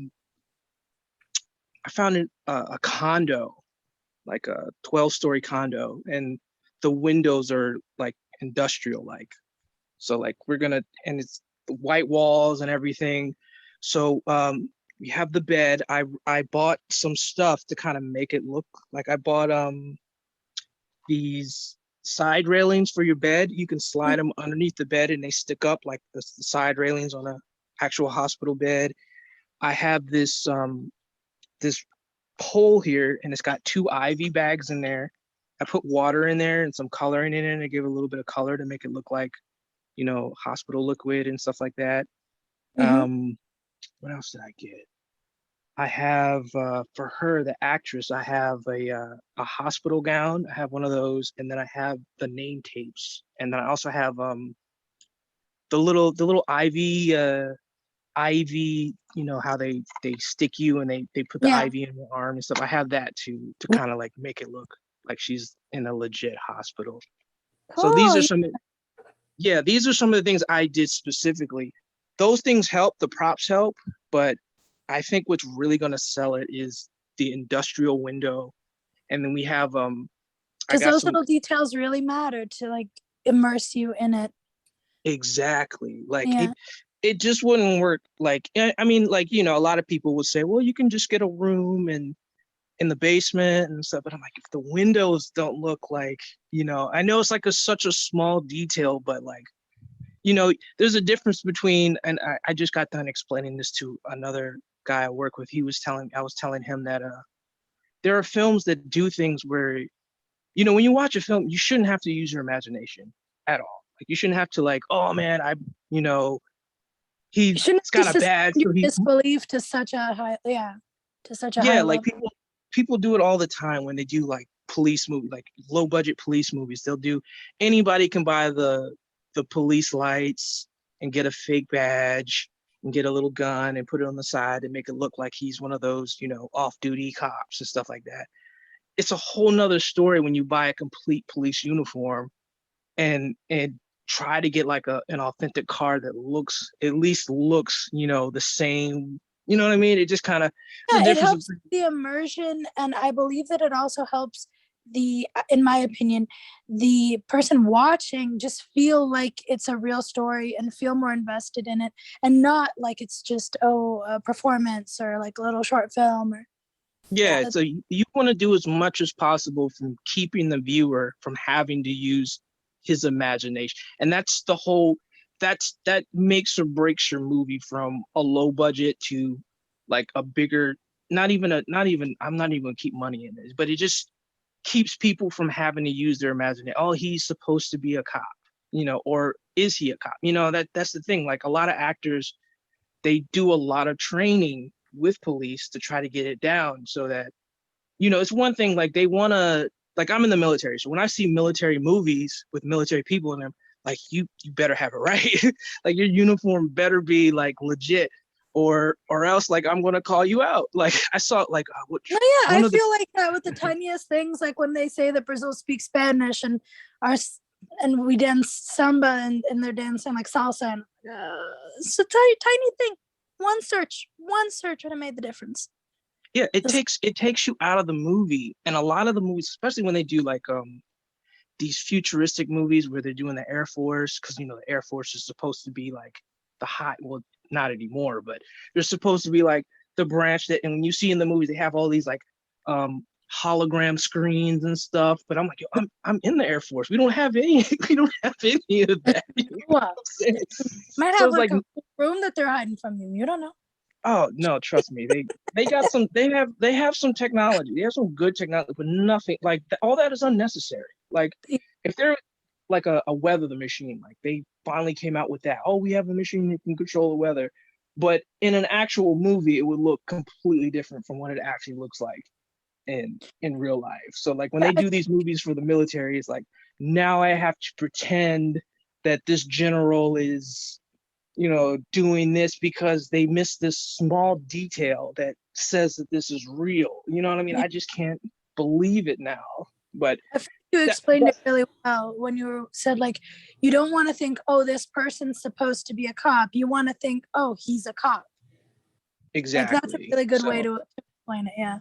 Speaker 4: condo, like a 12-story condo, and the windows are like industrial like. So like and it's the white walls and everything. So we have the bed. I bought some stuff to kind of make it look like I bought these side railings for your bed. You can slide them underneath the bed and they stick up like the side railings on a actual hospital bed. I have this pole here, and it's got 2 IV bags in there. I put water in there and some coloring in it to give a little bit of color to make it look like, hospital liquid and stuff like that. What else did I get? I have for her, the actress, I have a hospital gown. I have one of those, and then I have the name tapes, and then I also have the little IV, how they stick you and they put the
Speaker 2: Yeah.
Speaker 4: IV in your arm and stuff. I have that to kind of like make it look like she's in a legit hospital. So these are some of the things I did specifically. Those things help, the props help, but I think what's really going to sell it is the industrial window. And then we have
Speaker 2: because those little details really matter to like immerse you in it.
Speaker 4: Exactly. Like
Speaker 2: Yeah.
Speaker 4: it just wouldn't work. Like, I mean, like, a lot of people would say, well, you can just get a room and in the basement and stuff. But I'm like, if the windows don't look like, I know it's like such a small detail, but like, there's a difference between, and I just got done explaining this to another guy I work with. I was telling him that there are films that do things where, when you watch a film, you shouldn't have to use your imagination at all. Like you shouldn't have to like, oh man, he's got a badge.
Speaker 2: So disbelief to such a high, high
Speaker 4: like
Speaker 2: level.
Speaker 4: people do it all the time when they do like police movie, like low budget police movies. They'll do, anybody can buy the police lights and get a fake badge and get a little gun and put it on the side and make it look like he's one of those, off-duty cops and stuff like that. It's a whole nother story when you buy a complete police uniform and try to get like an authentic car that at least looks, the same. You know what I mean? It just kind of,
Speaker 2: it helps the immersion, and I believe that it also helps in my opinion, the person watching just feel like it's a real story and feel more invested in it, and not like it's just a performance or like a little short film or.
Speaker 4: Yeah, so you want to do as much as possible from keeping the viewer from having to use his imagination. And that's that makes or breaks your movie from a low budget to like a bigger, I'm not even gonna keep money in this, but it just keeps people from having to use their imagination. Oh, he's supposed to be a cop, or is he a cop? That's the thing. Like a lot of actors, they do a lot of training with police to try to get it down so that, it's one thing, like they want to, like I'm in the military. So when I see military movies with military people in them, like you better have it right. Like your uniform better be like legit or else like I'm going to call you out. Like I saw like,
Speaker 2: I feel like that with the tiniest things, like when they say that Brazil speaks Spanish and we dance samba and they're dancing like salsa. And, it's a tiny thing. One search would have made the difference.
Speaker 4: Yeah, it takes you out of the movie. And a lot of the movies, especially when they do like these futuristic movies where they're doing the Air Force, because the Air Force is supposed to be like the well, not anymore, but they're supposed to be like the branch that, and when you see in the movies, they have all these like hologram screens and stuff. But I'm like, yo, I'm in the Air Force. We don't have any of that.
Speaker 2: Might have like a room that they're hiding from you. You don't know.
Speaker 4: Oh no, trust me. They got some. They have some technology. They have some good technology, but nothing like all that is unnecessary. Like if they're like a weather the machine, like they finally came out with that. Oh, we have a machine that can control the weather, but in an actual movie, it would look completely different from what it actually looks like in real life. So like when they do these movies for the military, it's like now I have to pretend that this general is doing this because they missed this small detail that says that this is real. You know what I mean? I just can't believe it now. But
Speaker 2: I think you explained it really well when you said, like, you don't want to think, oh, this person's supposed to be a cop. You want to think, oh, he's a cop.
Speaker 4: exactly.
Speaker 2: Like, that's a really good way to explain it. Yeah.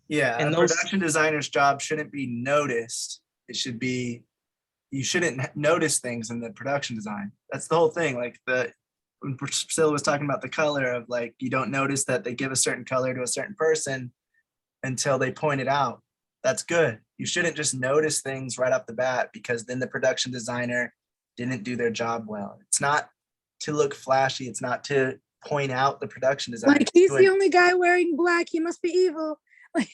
Speaker 1: Yeah,
Speaker 4: And
Speaker 1: a production designer's job shouldn't be noticed. It should be, you shouldn't notice things in the production design. That's the whole thing. Like when Priscilla was talking about the color of, like, you don't notice that they give a certain color to a certain person until they point it out. That's good. You shouldn't just notice things right off the bat because then the production designer didn't do their job well. It's not to look flashy. It's not to point out the production designer.
Speaker 2: Like, he's the only guy wearing black. He must be evil. Like,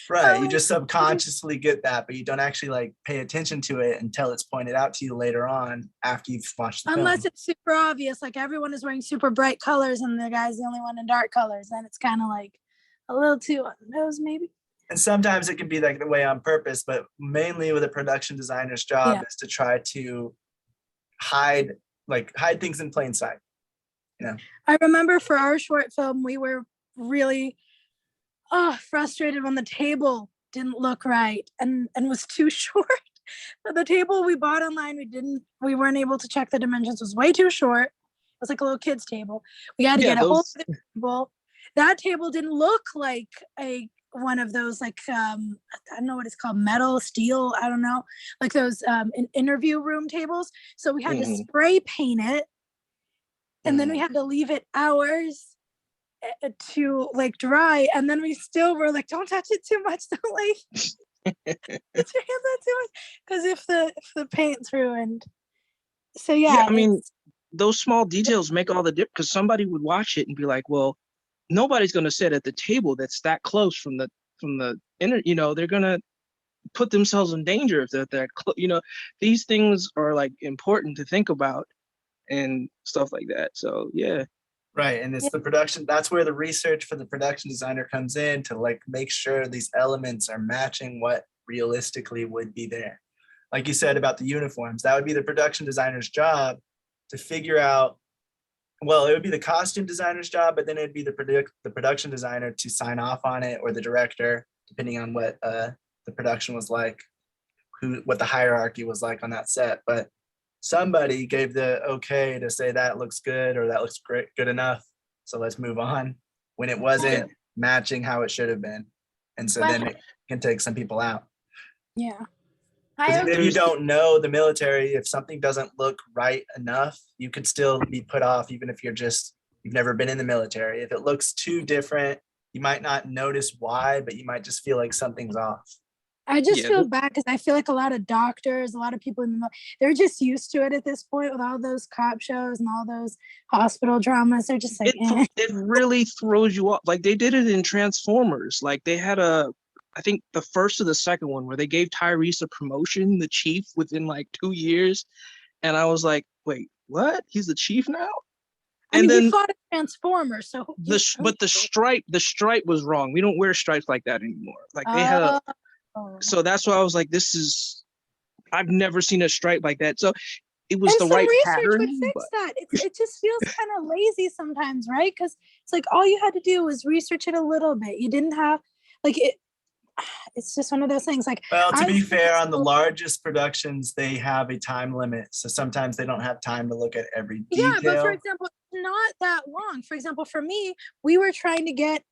Speaker 1: right. You just subconsciously get that, but you don't actually like pay attention to it until it's pointed out to you later on after you've watched the
Speaker 2: unless
Speaker 1: film.
Speaker 2: it's super obvious, like everyone is wearing super bright colors and the guy's the only one in dark colors, then it's kind of like a little too on the nose, maybe.
Speaker 1: And sometimes it can be like the way on purpose, but mainly with a production designer's job is to try to hide things in plain sight.
Speaker 2: I remember for our short film, we were really frustrated when the table didn't look right and was too short. The table we bought online, we weren't able to check the dimensions, was way too short. It was like a little kid's table. We had to get a whole other table. That table didn't look like one of those, like, I don't know what it's called, metal, steel, I don't know, like those interview room tables. So we had to spray paint it, and then we had to leave it hours to like dry, and then we still were like, don't touch it too much, don't like touch your hands on too much, because if the paint's ruined. So yeah,
Speaker 4: I mean, those small details make all the difference, because somebody would watch it and be like, well, nobody's going to sit at the table that's that close from the inner, they're going to put themselves in danger if they're these things are like important to think about and stuff like that. So yeah.
Speaker 1: Right. And it's the production. That's where the research for the production designer comes in, to like make sure these elements are matching what realistically would be there. Like you said about the uniforms, that would be the production designer's job to figure out. Well, it would be the costume designer's job, but then it'd be the production designer to sign off on it, or the director, depending on what the production was like, what the hierarchy was like on that set. But somebody gave the okay to say that looks good, or that looks great, good enough, so let's move on, when it wasn't matching how it should have been. And so then it can take some people out.
Speaker 2: Yeah.
Speaker 1: If you don't know the military, if something doesn't look right enough, you could still be put off, even if you've never been in the military. If it looks too different, you might not notice why, but you might just feel like something's off.
Speaker 2: I just feel bad because I feel like a lot of doctors, a lot of people they're just used to it at this point with all those cop shows and all those hospital dramas. They're just like,
Speaker 4: it really throws you off. Like they did it in Transformers. Like they had I think the first or the second one, where they gave Tyrese a promotion, the chief, within like 2 years. And I was like, wait, what? He's the chief now?
Speaker 2: And then he fought a Transformer, so
Speaker 4: but the stripe was wrong. We don't wear stripes like that anymore. Like they had so that's why I was like, I've never seen a stripe like that. So it was the right pattern.
Speaker 2: Would fix that. It just feels kind of lazy sometimes, right? Because it's like all you had to do was research it a little bit. You didn't have like it. It's just one of those things. Like,
Speaker 1: well, to be fair, on the largest productions, they have a time limit, so sometimes they don't have time to look at every detail.
Speaker 2: Yeah, but for example, not that long. For example, for me, we were trying to get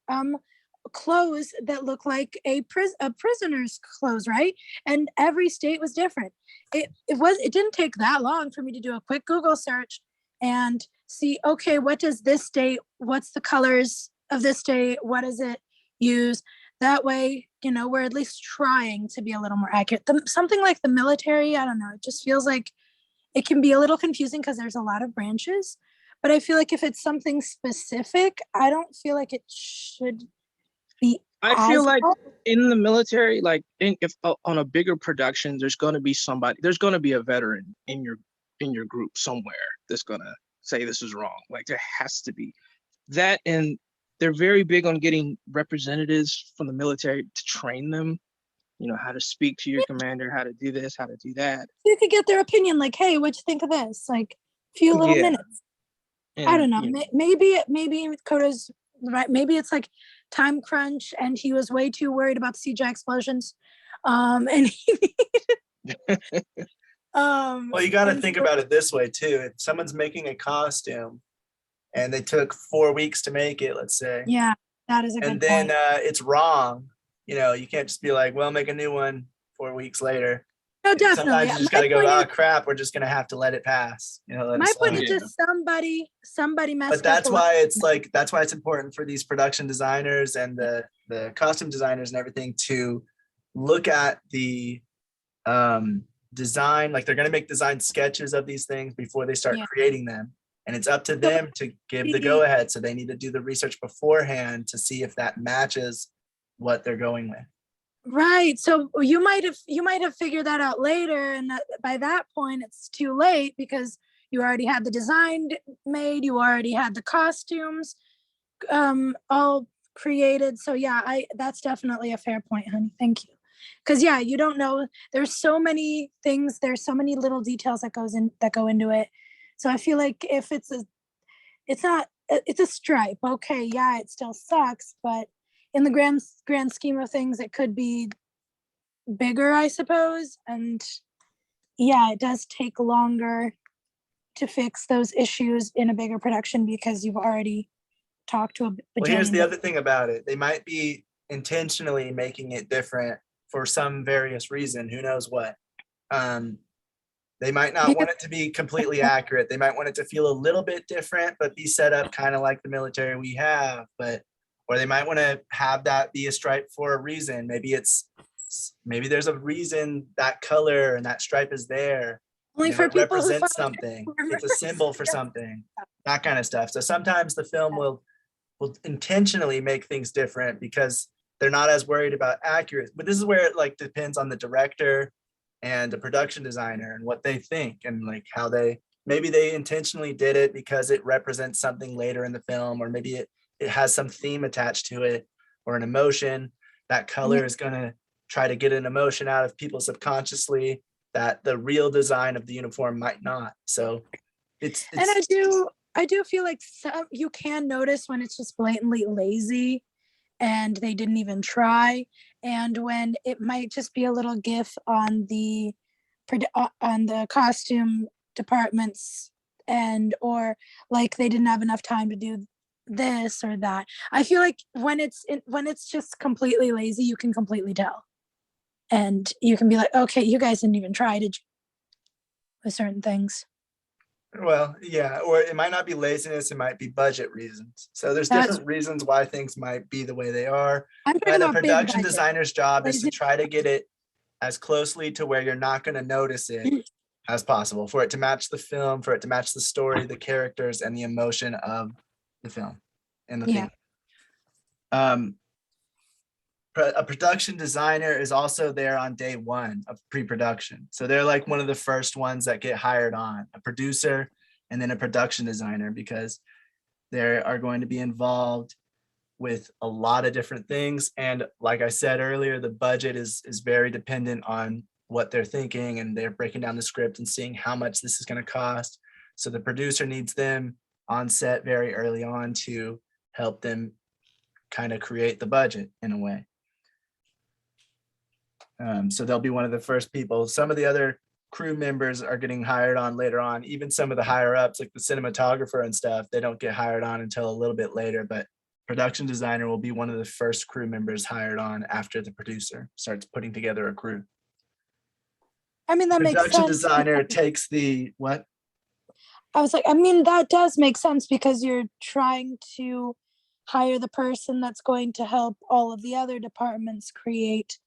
Speaker 2: clothes that look like a prisoner's clothes, right? And every state was different. It didn't take that long for me to do a quick Google search and see, okay, what does this state, what's the colors of this state, what does it use? That way, we're at least trying to be a little more accurate. Something like the military, I don't know, it just feels like it can be a little confusing because there's a lot of branches. but I feel like if it's something specific, I don't feel like it should be
Speaker 4: I feel
Speaker 2: as
Speaker 4: like
Speaker 2: hard.
Speaker 4: in the military, like if on a bigger production, there's going to be somebody, there's going to be a veteran in your group somewhere that's going to say this is wrong. Like there has to be that, and they're very big on getting representatives from the military to train them. You know, how to speak to your commander, how to do this, how to do that.
Speaker 2: You could get their opinion, like, hey, what'd you think of this? Like a few little
Speaker 4: Yeah.
Speaker 2: minutes.
Speaker 4: And,
Speaker 2: I don't know.
Speaker 4: you know,
Speaker 2: Maybe Coda's right. Maybe it's like time crunch, and he was way too worried about the CGI explosions. And he
Speaker 1: Well, you got to
Speaker 2: and
Speaker 1: think
Speaker 2: so-
Speaker 1: about it this way too. If someone's making a costume and they took 4 weeks to make it, let's say,
Speaker 2: yeah, that is a
Speaker 1: and
Speaker 2: good
Speaker 1: then
Speaker 2: point.
Speaker 1: it's wrong, you know, you can't just be like, well, make a new one 4 weeks later.
Speaker 2: No, definitely.
Speaker 1: Sometimes you just
Speaker 2: My
Speaker 1: got to go,
Speaker 2: point
Speaker 1: oh
Speaker 2: is-
Speaker 1: crap, we're just going to have to let it pass. You know, let it
Speaker 2: My point
Speaker 1: slide.
Speaker 2: is just somebody messed
Speaker 1: But
Speaker 2: up.
Speaker 1: that's
Speaker 2: a
Speaker 1: why
Speaker 2: little.
Speaker 1: it's like, that's why it's important for these production designers and the costume designers and everything to look at the design. Like they're going to make design sketches of these things before they start
Speaker 2: Yeah.
Speaker 1: creating them. And it's up to
Speaker 2: So
Speaker 1: them to give the
Speaker 2: the-
Speaker 1: go ahead. So they need to do the research beforehand to see if that matches what they're going with.
Speaker 2: Right. So you might have figured that out later, and by that point it's too late because you already had the design made, you already had the costumes all created. So yeah, that's definitely a fair point, honey. Thank you. Because yeah, you don't know. There's so many things. There's so many little details that go into it. So I feel like if it's a stripe. Okay, yeah, it still sucks, but in the grand scheme of things, it could be bigger, I suppose. And yeah, it does take longer to fix those issues in a bigger production because you've already talked to a
Speaker 1: Well, here's the
Speaker 2: bajillion
Speaker 1: other thing about it. They might be intentionally making it different for some various reason. Who knows what? They might not want it to be completely accurate. They might want it to feel a little bit different, but be set up kind of like the military we have. Or they might want to have that be a stripe for a reason. Maybe there's a reason that color and that stripe is there.
Speaker 2: only
Speaker 1: You know,
Speaker 2: for
Speaker 1: it
Speaker 2: people who
Speaker 1: represents
Speaker 2: follow
Speaker 1: something. It's a
Speaker 2: Transformers.
Speaker 1: symbol for something. That kind of stuff. So sometimes the film will intentionally make things different because they're not as worried about accuracy. But this is where it like depends on the director and the production designer and what they think and like how maybe they intentionally did it because it represents something later in the film, or maybe it has some theme attached to it or an emotion. That color is going to try to get an emotion out of people subconsciously that the real design of the uniform might not. So it's
Speaker 2: And I do feel like you can notice when it's just blatantly lazy and they didn't even try, and when it might just be a little gif on the costume departments, and or like they didn't have enough time to do this or that. I feel like when it's just completely lazy, you can completely tell, and you can be like, okay, you guys didn't even try, did you, with certain things.
Speaker 1: Well, yeah, or it might not be laziness, it might be budget reasons. So there's
Speaker 2: That's-
Speaker 1: different reasons why things might be the way they are.
Speaker 2: I'm talking
Speaker 1: And the
Speaker 2: about big
Speaker 1: production
Speaker 2: budget.
Speaker 1: designer's job is to
Speaker 2: Lazy-
Speaker 1: try to get it as closely to where you're not going to notice it as possible, for it to match the film, for it to match the story, the characters, and the emotion of the film and the
Speaker 2: Yeah.
Speaker 1: theme. A production designer is also there on day one of pre-production. So they're like one of the first ones that get hired on, a producer and then a production designer, because they are going to be involved with a lot of different things. And like I said earlier, the budget is very dependent on what they're thinking, and they're breaking down the script and seeing how much this is going to cost. So the producer needs them on set very early on to help them kind of create the budget in a way. So they'll be one of the first people. Some of the other crew members are getting hired on later on. Even some of the higher ups, like the cinematographer and stuff, they don't get hired on until a little bit later. But production designer will be one of the first crew members hired on after the producer starts putting together a crew.
Speaker 2: I mean, that makes sense.
Speaker 1: Production designer takes the what?
Speaker 2: I was like, I mean, that does make sense because you're trying to hire the person that's going to help all of the other departments create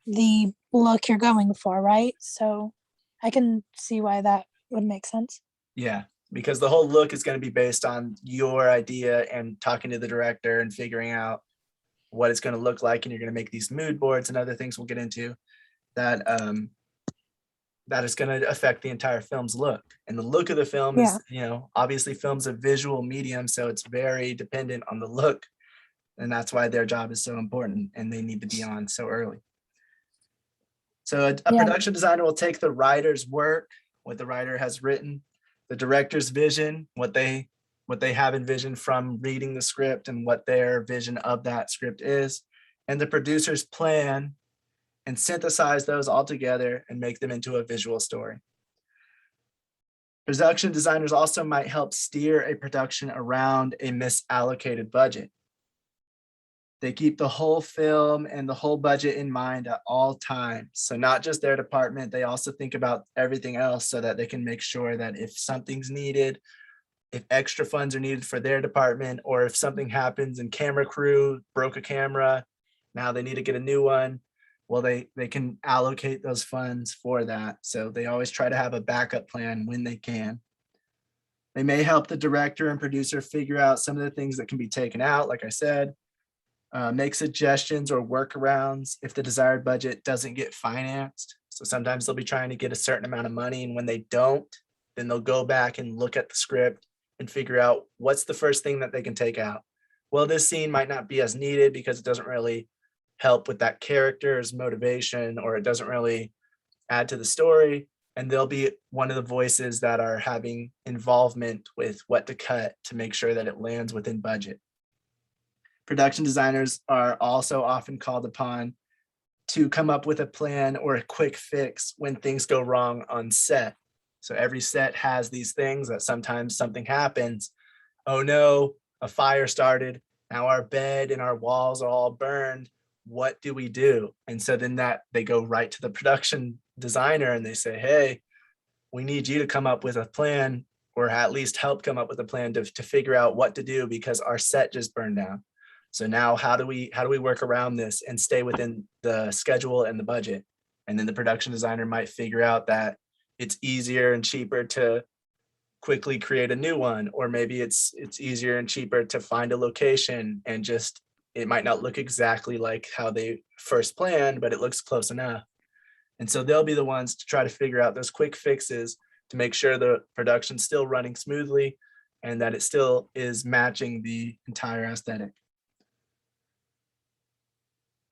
Speaker 2: the look you're going for, right? So I can see why that would make sense.
Speaker 1: Yeah. because the whole look is going to be based on your idea and talking to the director and figuring out what it's going to look like. And you're going to make these mood boards and other things we'll get into that, that is going to affect the entire film's look. And the look of the film is, obviously film's a visual medium, so it's very dependent on the look. And that's why their job is so important and they need to be on so early. So a production designer will take the writer's work, what the writer has written, the director's vision, what they have envisioned from reading the script and what their vision of that script is, and the producer's plan, and synthesize those all together and make them into a visual story. Production designers also might help steer a production around a misallocated budget. They keep the whole film and the whole budget in mind at all times. So not just their department, they also think about everything else so that they can make sure that if something's needed, if extra funds are needed for their department, or if something happens and camera crew broke a camera, now they need to get a new one. Well, they can allocate those funds for that. So they always try to have a backup plan when they can. They may help the director and producer figure out some of the things that can be taken out, like I said, make suggestions or workarounds if the desired budget doesn't get financed. So sometimes they'll be trying to get a certain amount of money, and when they don't, then they'll go back and look at the script and figure out what's the first thing that they can take out. Well, this scene might not be as needed because it doesn't really help with that character's motivation, or it doesn't really add to the story. And they'll be one of the voices that are having involvement with what to cut to make sure that it lands within budget. Production designers are also often called upon to come up with a plan or a quick fix when things go wrong on set. So every set has these things that sometimes something happens. Oh no, a fire started. Now our bed and our walls are all burned. What do we do? And so then they go right to the production designer and they say, hey, we need you to come up with a plan, or at least help come up with a plan to figure out what to do because our set just burned down. So now how do we work around this and stay within the schedule and the budget? And then the production designer might figure out that it's easier and cheaper to quickly create a new one, or maybe it's easier and cheaper to find a location and just, it might not look exactly like how they first planned, but it looks close enough. And so they'll be the ones to try to figure out those quick fixes to make sure the production's still running smoothly and that it still is matching the entire aesthetic.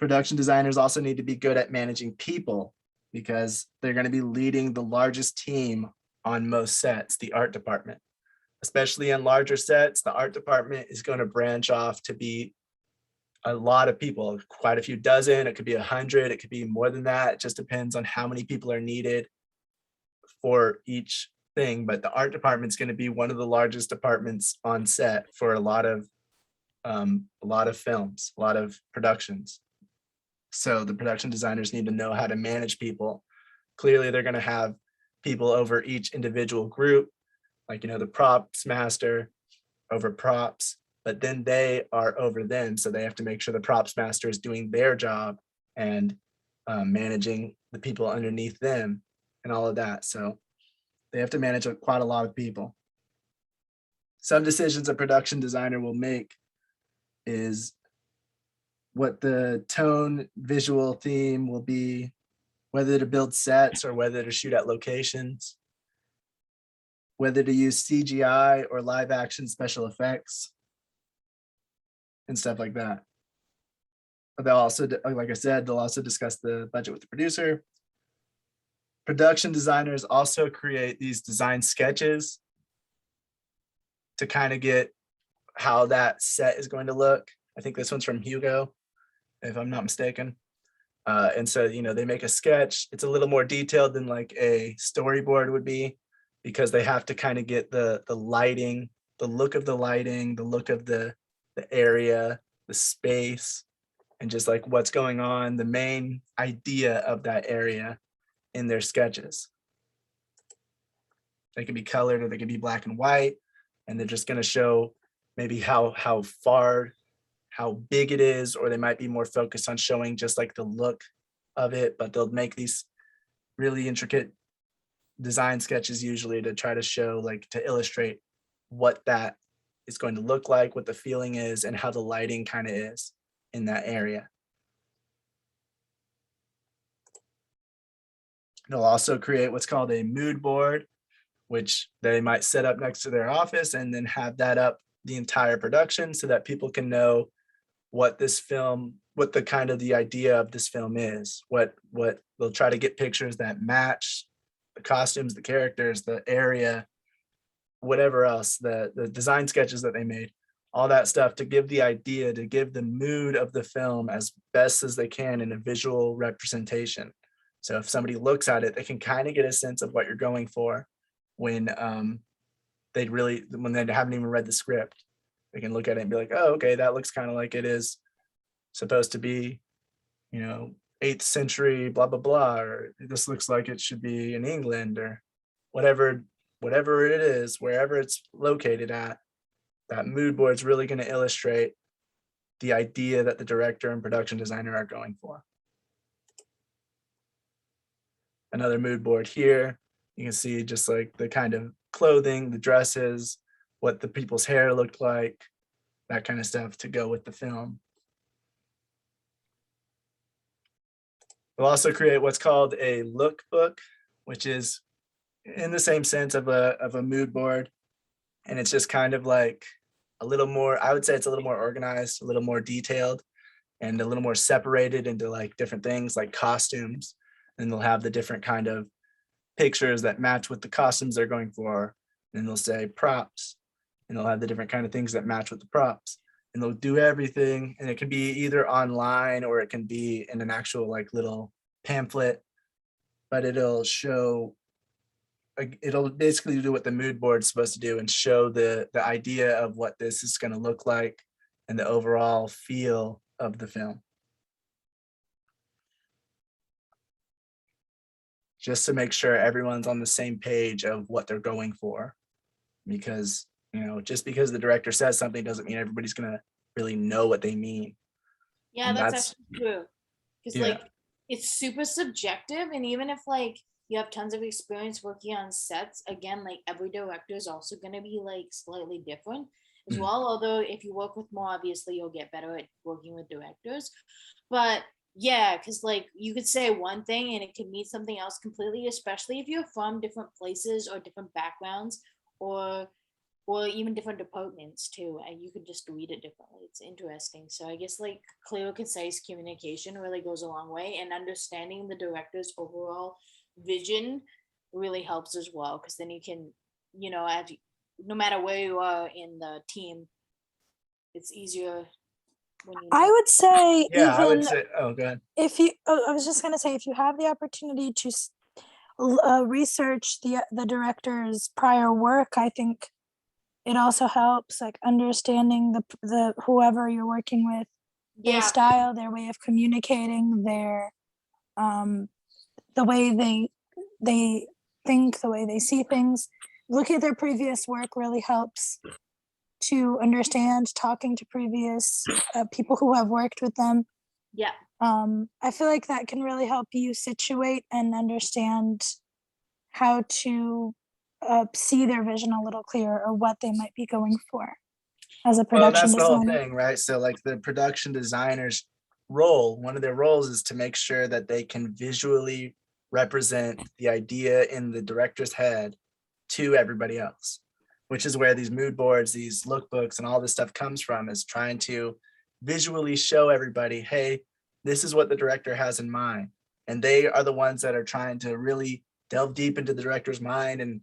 Speaker 1: Production designers also need to be good at managing people because they're going to be leading the largest team on most sets, the art department. Especially on larger sets, the art department is going to branch off to be a lot of people, quite a few dozen, it could be 100, it could be more than that. It just depends on how many people are needed for each thing. But the art department is going to be one of the largest departments on set for a lot of films, a lot of productions. So the production designers need to know how to manage people. Clearly, they're going to have people over each individual group, like, the props master over props, but then they are over them. So they have to make sure the props master is doing their job and managing the people underneath them and all of that. So they have to manage quite a lot of people. Some decisions a production designer will make is what the tone visual theme will be, whether to build sets or whether to shoot at locations, whether to use CGI or live action special effects and stuff like that. But they'll also, like I said, they'll also discuss the budget with the producer. Production designers also create these design sketches to kind of get how that set is going to look. I think this one's from Hugo, if I'm not mistaken. And so, they make a sketch. It's a little more detailed than like a storyboard would be, because they have to kind of get the lighting, the look of the lighting, the look of the area, the space, and just like what's going on, the main idea of that area in their sketches. They can be colored or they can be black and white, and they're just going to show maybe how big it is, or they might be more focused on showing just like the look of it, but they'll make these really intricate design sketches usually to try to show, like, to illustrate what that is going to look like, what the feeling is, and how the lighting kind of is in that area. They'll also create what's called a mood board, which they might set up next to their office and then have that up the entire production so that people can know what this film, what the kind of the idea of this film is, what they'll try to get pictures that match the costumes, the characters, the area, whatever else, the design sketches that they made, all that stuff to give the idea, to give the mood of the film as best as they can in a visual representation. So if somebody looks at it, they can kind of get a sense of what you're going for when when they haven't even read the script. They can look at it and be like, oh, okay, that looks kind of like it is supposed to be, 8th century, blah, blah, blah, or this looks like it should be in England, or whatever it is, wherever it's located at. That mood board is really going to illustrate the idea that the director and production designer are going for. Another mood board here, you can see just like the kind of clothing, the dresses, what the people's hair looked like, that kind of stuff to go with the film. We'll also create what's called a lookbook, which is in the same sense of a mood board. And it's just kind of like a little more, I would say it's a little more organized, a little more detailed, and a little more separated into like different things like costumes. And they'll have the different kind of pictures that match with the costumes they're going for. And they'll say props, and they'll have the different kind of things that match with the props. And they'll do everything, and it can be either online or it can be in an actual like little pamphlet, but it'll show, it'll basically do what the mood board's supposed to do and show the idea of what this is going to look like and the overall feel of the film. Just to make sure everyone's on the same page of what they're going for, because just because the director says something doesn't mean everybody's gonna really know what they mean.
Speaker 3: Yeah,
Speaker 1: And
Speaker 3: that's actually true. Because
Speaker 1: yeah.
Speaker 3: like it's super subjective, and even if like you have tons of experience working on sets, again, like every director is also gonna be like slightly different as well. Although if you work with more, obviously you'll get better at working with directors. But yeah, because like you could say one thing and it could mean something else completely, especially if you're from different places or different backgrounds, or even different departments too, and you could just read it differently. It's interesting. So I guess like clear, concise communication really goes a long way, and understanding the director's overall vision really helps as well, because then you can, no matter where you are in the team, it's easier when you
Speaker 2: I would say
Speaker 1: Yeah, I would
Speaker 2: even
Speaker 1: say, oh, go ahead.
Speaker 2: if you, I was just gonna say, if you have the opportunity to research the director's prior work, I think it also helps like understanding the whoever you're working with, their style, their way of communicating, their the way they think, the way they see things. Looking at their previous work really helps to understand, talking to previous people who have worked with them.
Speaker 3: Yeah.
Speaker 2: I feel like that can really help you situate and understand how to see their vision a little clearer, or what they might be going for as a
Speaker 1: Well,
Speaker 2: production
Speaker 1: that's the whole
Speaker 2: designer.
Speaker 1: thing, right? So like the production designer's role, one of their roles is to make sure that they can visually represent the idea in the director's head to everybody else, which is where these mood boards, these lookbooks, and all this stuff comes from, is trying to visually show everybody, hey, this is what the director has in mind. And they are the ones that are trying to really delve deep into the director's mind, and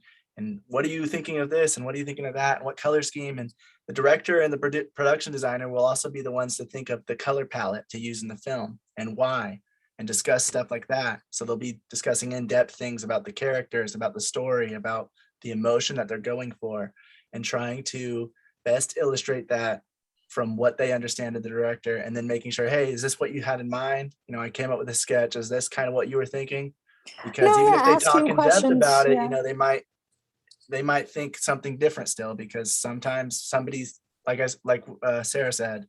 Speaker 1: what are you thinking of this, and what are you thinking of that, and what color scheme. And the director and the production designer will also be the ones to think of the color palette to use in the film and why, and discuss stuff like that. So they'll be discussing in-depth things about the characters, about the story, about the emotion that they're going for, and trying to best illustrate that from what they understand of the director, and then making sure, hey, is this what you had in mind? I came up with a sketch. Is this kind of what you were thinking? Because even if they talk in depth about it, they might think something different still, because sometimes somebody's like Sarah said,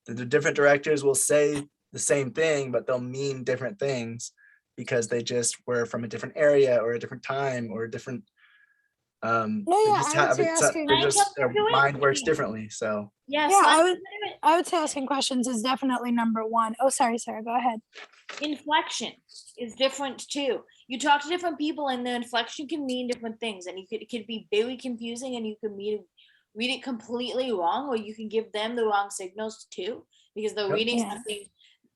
Speaker 1: the different directors will say the same thing, but they'll mean different things because they just were from a different area or a different time or a different
Speaker 2: No,
Speaker 1: they
Speaker 2: yeah,
Speaker 1: just
Speaker 2: I would
Speaker 1: have
Speaker 2: say
Speaker 1: it,
Speaker 2: asking.
Speaker 1: they're just, their mind works
Speaker 3: Intuition.
Speaker 1: differently. So
Speaker 3: Yeah,
Speaker 2: Yeah,
Speaker 3: slight
Speaker 2: I would say asking questions is definitely number one. Oh, sorry, Sarah, go ahead.
Speaker 3: inflection is different too. You talk to different people, and the inflection can mean different things, and it could be very confusing, and you could read it completely wrong, or you can give them the wrong signals too, because they're
Speaker 1: Yep.
Speaker 3: reading
Speaker 2: Yeah.
Speaker 3: something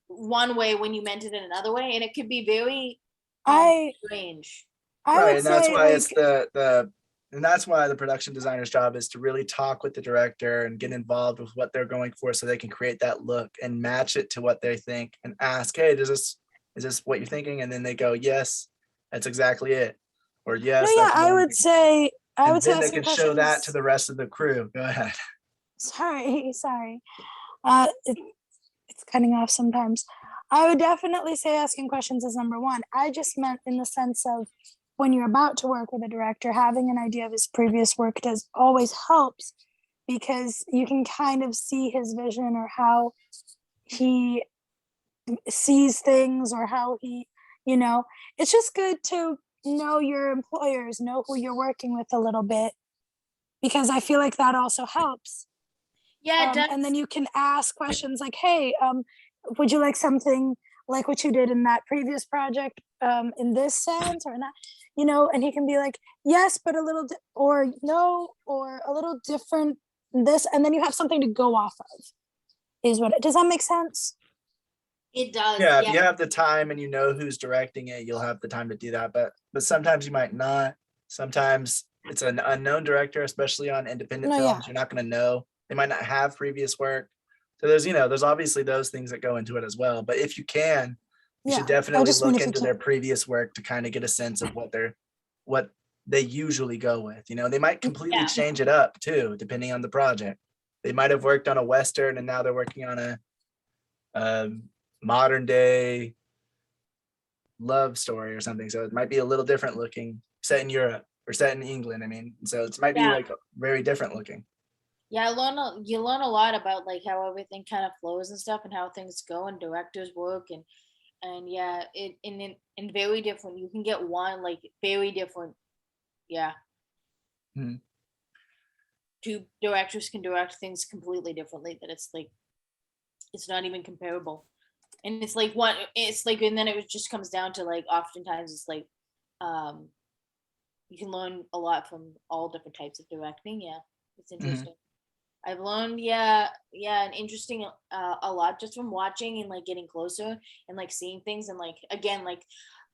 Speaker 3: one way when you meant it in another way, and it could be very
Speaker 2: I
Speaker 3: strange.
Speaker 2: I
Speaker 1: right,
Speaker 2: would
Speaker 1: and that's
Speaker 2: say
Speaker 1: why it's
Speaker 2: like
Speaker 1: the and that's why the production designer's job is to really talk with the director and get involved with what they're going for so they can create that look and match it to what they think and ask, hey, is this what you're thinking? And then they go, yes, that's exactly it. Or
Speaker 2: no,
Speaker 1: yes,
Speaker 2: yeah,
Speaker 1: that's what I'm thinking.
Speaker 2: I
Speaker 1: And
Speaker 2: would say
Speaker 1: then they
Speaker 2: asking
Speaker 1: can show that to
Speaker 2: questions.
Speaker 1: the rest of the crew. Go ahead.
Speaker 2: Sorry. It's cutting off sometimes. I would definitely say asking questions is number one. I just meant in the sense of when you're about to work with a director, having an idea of his previous work does always helps because you can kind of see his vision or how he sees things or how he, it's just good to know your employers, know who you're working with a little bit because I feel like that also helps.
Speaker 3: Yeah, it does.
Speaker 2: And then you can ask questions like, hey, would you like something like what you did in that previous project in this sense or not? And he can be like, yes, but a little, or no, or a little different this. And then you have something to go off of does that make sense?
Speaker 3: It does.
Speaker 1: Yeah, if
Speaker 3: Yeah.
Speaker 1: you have the time and you know who's directing it, you'll have the time to do that. But sometimes you might not. Sometimes it's an unknown director, especially on independent
Speaker 2: No, yeah.
Speaker 1: films. You're not going to know. They might not have previous work. So there's obviously those things that go into it as well. But if you can, you should
Speaker 2: Yeah, I
Speaker 1: definitely
Speaker 2: just mean
Speaker 1: look
Speaker 2: if you
Speaker 1: into
Speaker 2: can.
Speaker 1: their previous work to kind of get a sense of what they usually go with. They might completely
Speaker 3: Yeah.
Speaker 1: change it up too, depending on the project. They might have worked on a Western and now they're working on a modern day love story or something. So it might be a little different looking, set in Europe or set in England. I mean, so it might be
Speaker 3: Yeah.
Speaker 1: like very different looking.
Speaker 3: Yeah, you learn a lot about like how everything kind of flows and stuff and how things go and directors work and yeah, it in very different. You can get one like very different. Yeah,
Speaker 1: Mhm.
Speaker 3: two directors can direct things completely differently. That it's like it's not even comparable. And it's like one. It's like and then it just comes down to like oftentimes it's like um you can learn a lot from all different types of directing. Yeah, it's interesting. I've learned, and interesting, a lot just from watching and like getting closer and like seeing things and like again, like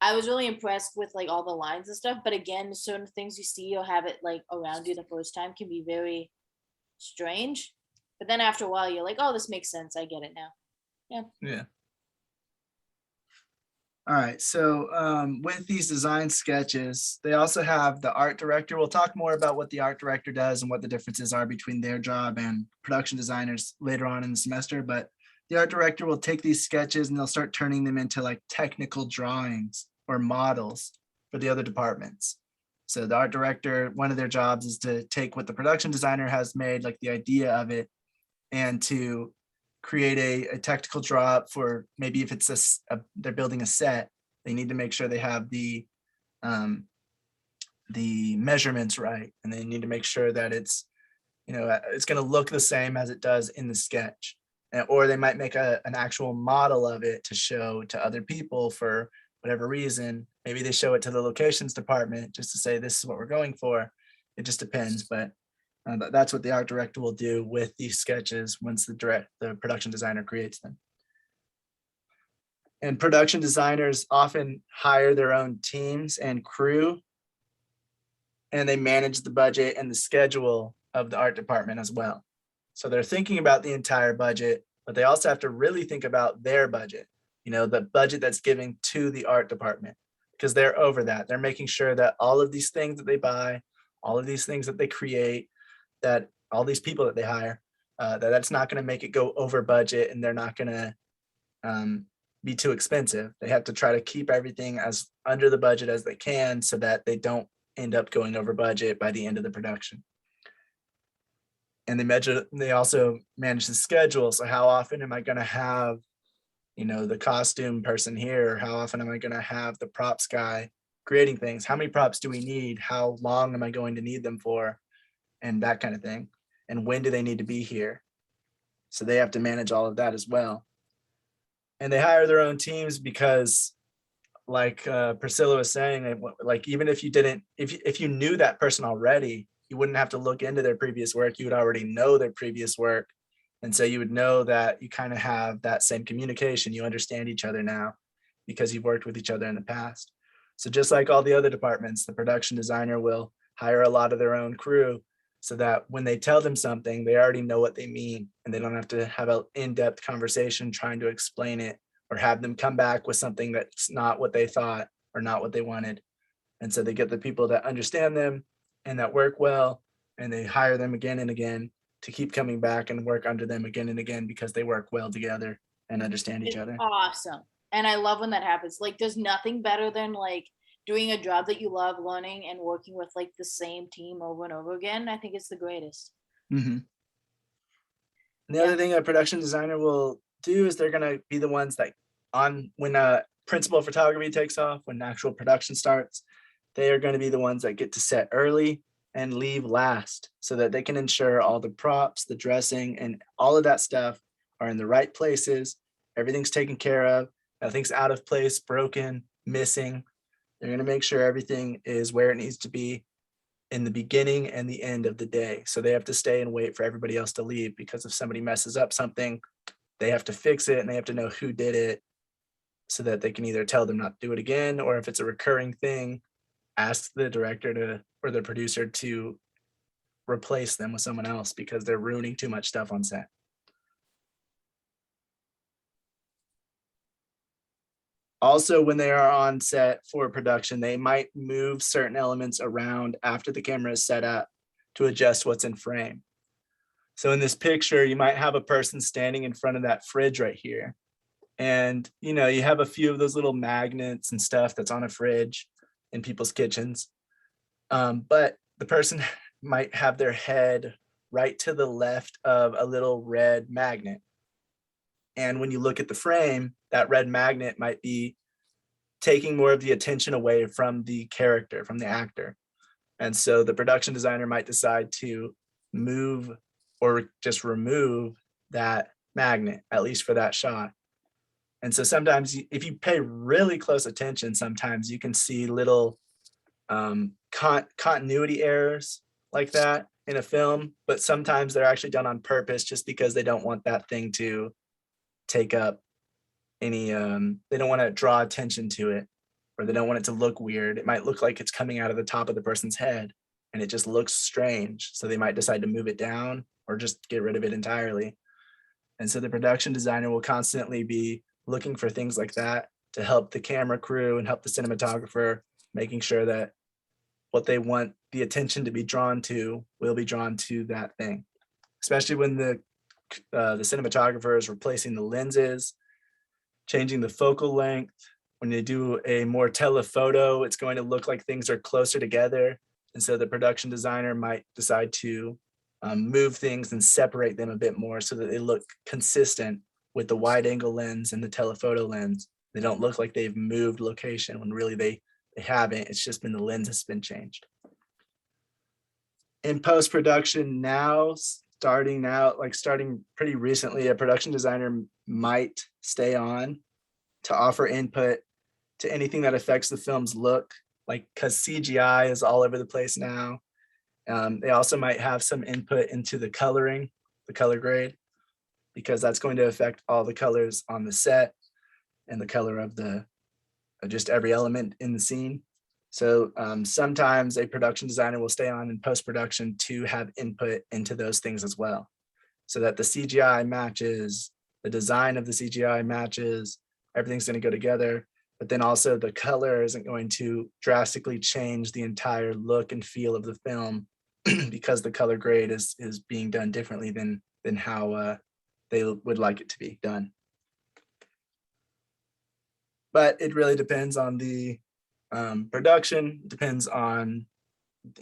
Speaker 3: I was really impressed with like all the lines and stuff. But again, certain things you see or have it like around you the first time can be very strange. But then after a while, you're like, oh, this makes sense. I get it now. Yeah.
Speaker 1: Yeah. All right. So with these design sketches, they also have the art director. We'll talk more about what the art director does and what the differences are between their job and production designers later on in the semester. But the art director will take these sketches and they'll start turning them into like technical drawings or models for the other departments. So the art director, one of their jobs is to take what the production designer has made, like the idea of it, and to create a technical draw up for maybe if it's they're building a set, they need to make sure they have the measurements right, and they need to make sure that it's it's going to look the same as it does in the sketch. Or they might make an actual model of it to show to other people for whatever reason. Maybe they show it to the locations department just to say this is what we're going for. It just depends, but that's what the art director will do with these sketches once the production designer creates them. And production designers often hire their own teams and crew, and they manage the budget and the schedule of the art department as well. So they're thinking about the entire budget, but they also have to really think about their budget, the budget that's given to the art department, because they're over that. They're making sure that all of these things that they buy, all of these things that they create, that all these people that they hire, that's not going to make it go over budget, and they're not going to be too expensive. They have to try to keep everything as under the budget as they can so that they don't end up going over budget by the end of the production. And they also manage the schedule. So how often am I going to have, you know, the costume person here, how often am I going to have the props guy creating things? How many props do we need? How long am I going to need them for? And that kind of thing. And when do they need to be here? So they have to manage all of that as well. And they hire their own teams because, like Priscilla was saying, like even if you didn't, if you knew that person already, you wouldn't have to look into their previous work. You would already know their previous work. And so you would know that you kind of have that same communication. You understand each other now because you've worked with each other in the past. So just like all the other departments, the production designer will hire a lot of their own crew so that when they tell them something, they already know what they mean and they don't have to have an in-depth conversation trying to explain it or have them come back with something that's not what they thought or not what they wanted. And so they get the people that understand them and that work well, and they hire them again and again to keep coming back and work under them again and again because they work well together and understand each
Speaker 3: It's
Speaker 1: other.
Speaker 3: awesome. And I love when that happens. Like there's nothing better than like doing a job that you love, learning and working with like the same team over and over again. I think it's the greatest.
Speaker 1: And the
Speaker 3: Yeah.
Speaker 1: other thing a production designer will do is they're going to be the ones that when principal photography takes off, when actual production starts, they are going to be the ones that get to set early and leave last so that they can ensure all the props, the dressing, and all of that stuff are in the right places. Everything's taken care of. Nothing's out of place, broken, missing. They're going to make sure everything is where it needs to be in the beginning and the end of the day. So they have to stay and wait for everybody else to leave because if somebody messes up something, they have to fix it and they have to know who did it so that they can either tell them not to do it again, or if it's a recurring thing, ask the director to or the producer to replace them with someone else because they're ruining too much stuff on set. Also, when they are on set for production, they might move certain elements around after the camera is set up to adjust what's in frame. So in this picture, you might have a person standing in front of that fridge right here. And, you know, you have a few of those little magnets and stuff that's on a fridge in people's kitchens. But the person might have their head right to the left of a little red magnet. And when you look at the frame, that red magnet might be taking more of the attention away from the character, from the actor. And so the production designer might decide to move or just remove that magnet, at least for that shot. And so sometimes if you pay really close attention, sometimes you can see little continuity errors like that in a film, but sometimes they're actually done on purpose just because they don't want that thing to take up any, they don't want to draw attention to it, or they don't want it to look weird. It might look like it's coming out of the top of the person's head and it just looks strange. So they might decide to move it down or just get rid of it entirely. And so the production designer will constantly be looking for things like that to help the camera crew and help the cinematographer, making sure that what they want the attention to be drawn to will be drawn to that thing, especially when the cinematographer is replacing the lenses, changing the focal length. When they do a more telephoto, it's going to look like things are closer together. And so the production designer might decide to move things and separate them a bit more so that they look consistent with the wide angle lens and the telephoto lens. They don't look like they've moved location when really they haven't. It's just been the lens has been changed. In post-production now, starting pretty recently, a production designer might stay on to offer input to anything that affects the film's look, like because CGI is all over the place now. They also might have some input into the coloring, the color grade, because that's going to affect all the colors on the set and the color of the just every element in the scene. So sometimes a production designer will stay on in post-production to have input into those things as well, so that the CGI matches, the design of the CGI matches, everything's going to go together. But then also the color isn't going to drastically change the entire look and feel of the film because the color grade is being done differently than how they would like it to be done. But it really depends on the production, depends on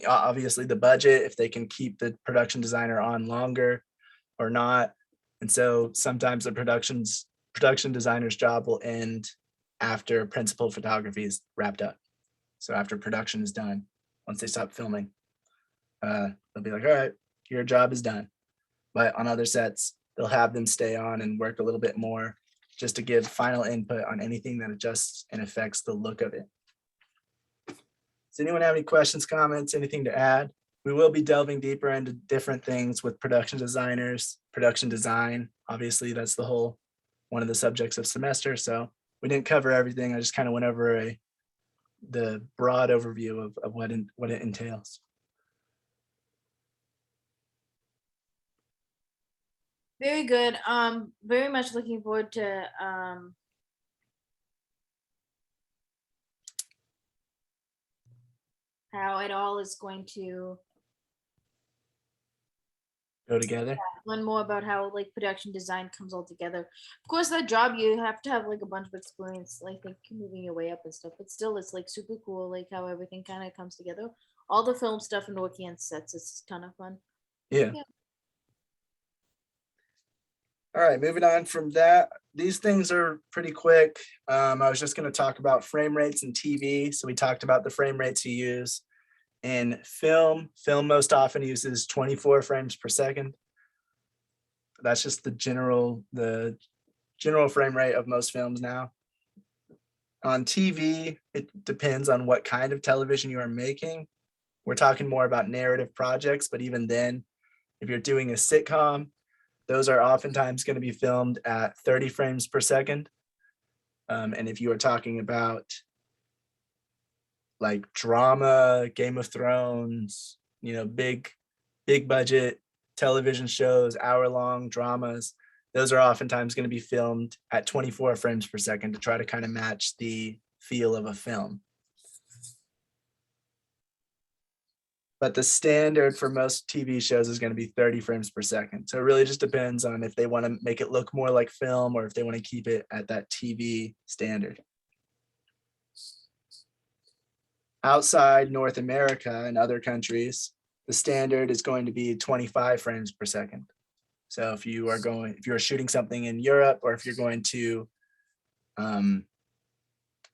Speaker 1: obviously the budget, if they can keep the production designer on longer or not. And so sometimes the production designer's job will end after principal photography is wrapped up. So after production is done, once they stop filming, they'll be like, all right, your job is done. But on other sets, they'll have them stay on and work a little bit more just to give final input on anything that adjusts and affects the look of it. Does anyone have any questions, comments, anything to add? We will be delving deeper into different things with production designers, production design. Obviously, that's the whole one of the subjects of semester. So we didn't cover everything. I just kind of went over the broad overview of what it entails.
Speaker 3: Very good. Very much looking forward to how it all is going to
Speaker 1: Go together.
Speaker 3: learn more about how like production design comes all together. Of course, that job you have to have like a bunch of experience, like moving your way up and stuff. But still, it's like super cool, like how everything kind of comes together. All the film stuff and working on sets is a ton of fun.
Speaker 1: Yeah.
Speaker 3: Yeah.
Speaker 1: All right, moving on from that. These things are pretty quick. I was just going to talk about frame rates in TV. So we talked about the frame rates you use in film. Film most often uses 24 frames per second. That's just the general frame rate of most films now. On TV, it depends on what kind of television you are making. We're talking more about narrative projects, but even then, if you're doing a sitcom, those are oftentimes going to be filmed at 30 frames per second. And if you are talking about like drama, Game of Thrones, big budget television shows, hour-long dramas, those are oftentimes going to be filmed at 24 frames per second to try to kind of match the feel of a film. But the standard for most TV shows is going to be 30 frames per second. So it really just depends on if they want to make it look more like film or if they want to keep it at that TV standard. Outside North America and other countries, the standard is going to be 25 frames per second. So if you're shooting something in Europe, or if you're going to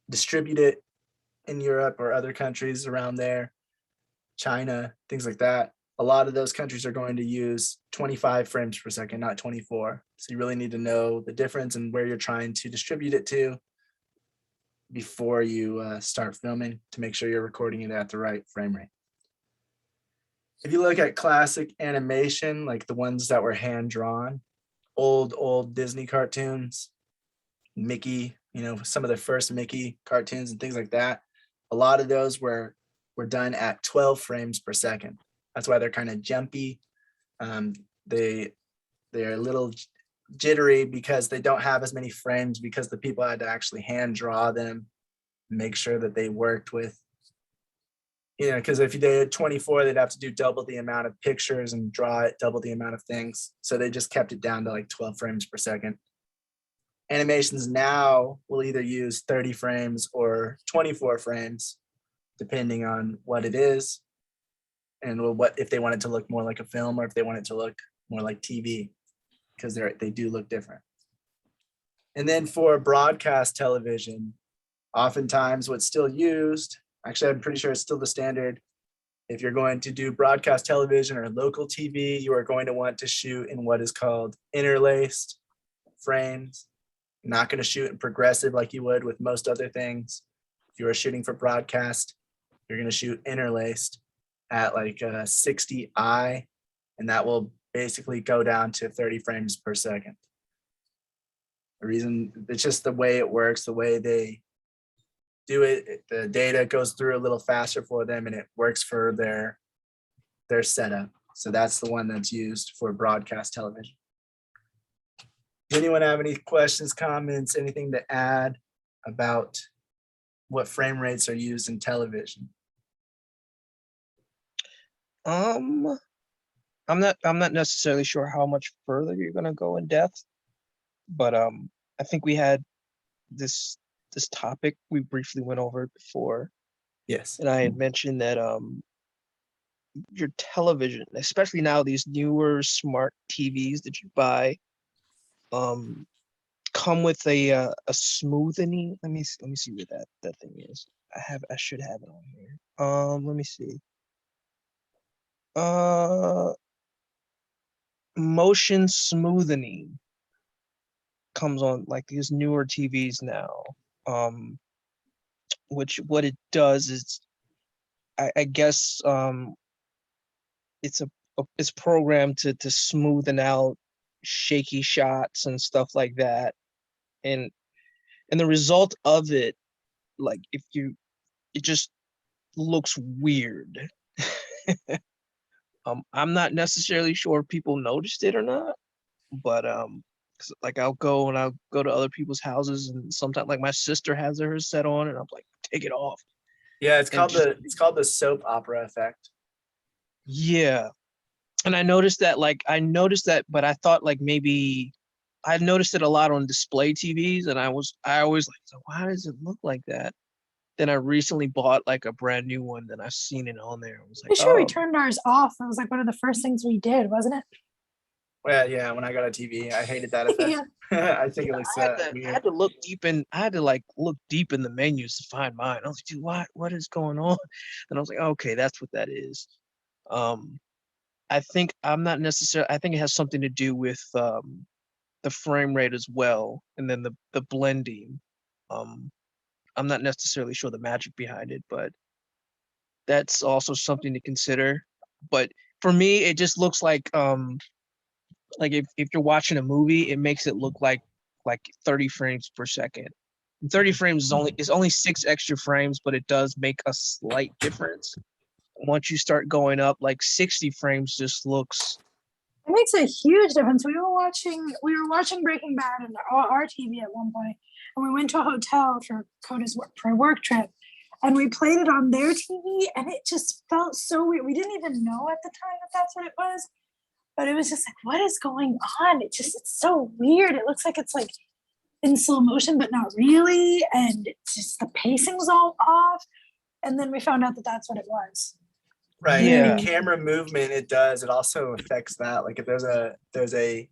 Speaker 1: distribute it in Europe or other countries around there, China, things like that, a lot of those countries are going to use 25 frames per second, not 24. So you really need to know the difference and where you're trying to distribute it to before you start filming to make sure you're recording it at the right frame rate. If you look at classic animation, like the ones that were hand-drawn, old Disney cartoons, Mickey, some of the first Mickey cartoons and things like that, a lot of those were done at 12 frames per second. That's why they're kind of jumpy. They're a little jittery because they don't have as many frames because the people had to actually hand draw them, make sure that they worked with, because if they had 24, they'd have to do double the amount of pictures and draw it double the amount of things. So they just kept it down to like 12 frames per second. Animations now will either use 30 frames or 24 frames, depending on what it is and what if they want it to look more like a film or if they want it to look more like TV, because they do look different. And then for broadcast television, oftentimes what's still used, actually I'm pretty sure it's still the standard, if you're going to do broadcast television or local TV, you are going to want to shoot in what is called interlaced frames. You're not going to shoot in progressive like you would with most other things. If you are shooting for broadcast, you're going to shoot interlaced at like a 60i, and that will basically go down to 30 frames per second. The reason, it's just the way it works, the way they do it, the data goes through a little faster for them and it works for their setup. So that's the one that's used for broadcast television. Does anyone have any questions, comments, anything to add about what frame rates are used in television?
Speaker 4: I'm not necessarily sure how much further you're gonna go in depth, but I think we had this topic we briefly went over it before.
Speaker 1: Yes.
Speaker 4: And I had mentioned that your television, especially now these newer smart TVs that you buy, come with a smoothening. Let me see where that thing is. I should have it on here. Let me see. Motion smoothening comes on like these newer TVs now. Which what it does is, I guess, it's programmed to smoothen out shaky shots and stuff like that, and the result of it, like it just looks weird. I'm not necessarily sure if people noticed it or not, but 'cause, like I'll go to other people's houses, and sometimes like my sister has hers set on, and I'm like, take it off.
Speaker 1: Yeah, it's
Speaker 4: And
Speaker 1: called
Speaker 4: just-
Speaker 1: the soap opera effect.
Speaker 4: Yeah, and I noticed that, but I thought like maybe I noticed it a lot on display TVs, and I always like, so why does it look like that? Then I recently bought like a brand new one, then I've seen it on there. I was like,
Speaker 2: Pretty sure we
Speaker 4: oh,
Speaker 2: turned ours off. That was like one of the first things we did, wasn't it?
Speaker 1: Well, yeah, when I got a TV, I hated that effect.
Speaker 2: Yeah.
Speaker 1: I think it looks
Speaker 4: I
Speaker 1: weird.
Speaker 4: had to look deep in. I had to like look deep in the menus to find mine. I was like, dude, what is going on? And I was like, okay, that's what that is. I think I'm not necessarily. I think it has something to do with the frame rate as well, and then the blending. I'm not necessarily sure the magic behind it, but that's also something to consider. But for me, it just looks like if you're watching a movie, it makes it look like 30 frames per second. And 30 frames is only 6 extra frames, but it does make a slight difference. Once you start going up, like 60 frames just looks.
Speaker 2: It makes a huge difference. We were watching Breaking Bad on our TV at one point, and we went to a hotel for Coda's for a work trip, and we played it on their TV, and it just felt so weird. We didn't even know at the time that that's what it was, but it was just like, what is going on? It's so weird. It looks like it's like in slow motion, but not really, and it's just the pacing's all off. And then we found out that that's what it was.
Speaker 1: Right.
Speaker 4: Yeah.
Speaker 1: Any camera movement it does, it also affects that. Like if there's a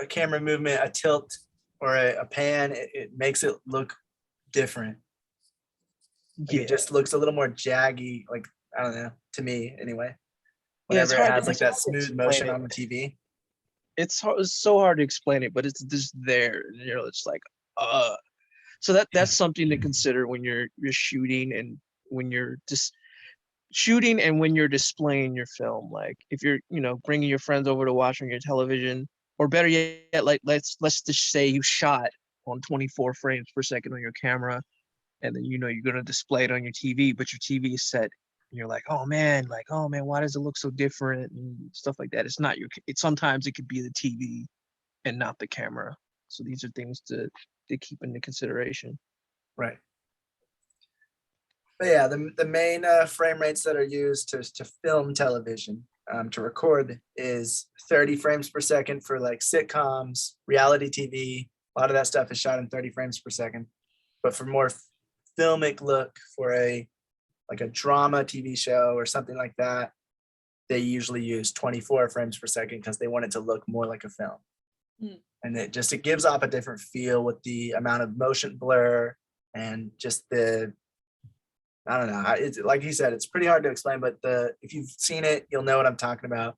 Speaker 1: camera movement, a tilt or a pan, it makes it look different. Like
Speaker 4: Yeah,
Speaker 1: it just looks a little more jaggy, like I don't know, to me anyway.
Speaker 4: Yeah, it's
Speaker 1: Whenever it
Speaker 4: hard-
Speaker 1: has like
Speaker 4: it's
Speaker 1: that
Speaker 4: hard to
Speaker 1: smooth
Speaker 4: explain
Speaker 1: motion
Speaker 4: it.
Speaker 1: on the TV.
Speaker 4: it's so hard to explain it, but it's just there. And you're just like, so that's something to consider when you're shooting, and when you're just shooting, and when you're displaying your film. Like if you're bringing your friends over to watch on your television, or better yet, like let's just say you shot on 24 frames per second on your camera, and then you're going to display it on your TV, but your TV is set, and you're like, oh man, why does it look so different and stuff like that. It's not sometimes it could be the TV and not the camera. So these are things to keep into consideration.
Speaker 1: Right. But yeah, the main frame rates that are used to film television, to record, is 30 frames per second for like sitcoms, reality TV. A lot of that stuff is shot in 30 frames per second. But for more filmic look, for a drama TV show or something like that, they usually use 24 frames per second because they want it to look more like a film. And it gives off a different feel with the amount of motion blur and just I don't know. It's like he said, it's pretty hard to explain, but if you've seen it, you'll know what I'm talking about.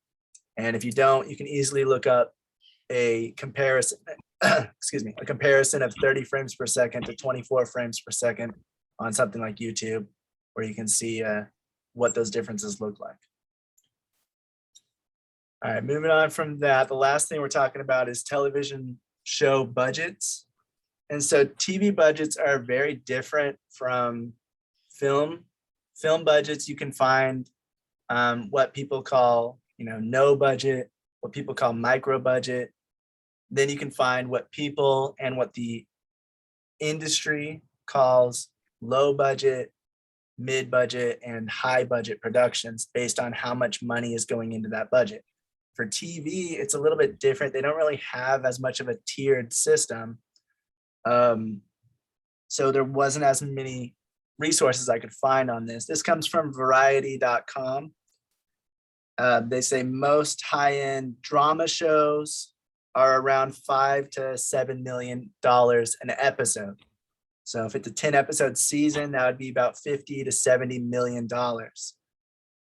Speaker 1: And if you don't, you can easily look up a comparison, excuse me, a comparison of 30 frames per second to 24 frames per second on something like YouTube, where you can see what those differences look like. All right, moving on from that, the last thing we're talking about is television show budgets. And so TV budgets are very different from film budgets. You can find what people call no budget, what people call micro budget. Then you can find what people and what the industry calls low budget, mid budget, and high budget productions based on how much money is going into that budget. For TV, it's a little bit different. They don't really have as much of a tiered system. So there wasn't as many resources I could find on this. This comes from variety.com. They say most high-end drama shows are around $5 to $7 million an episode. So if it's a 10 episode season, that would be about $50 to $70 million.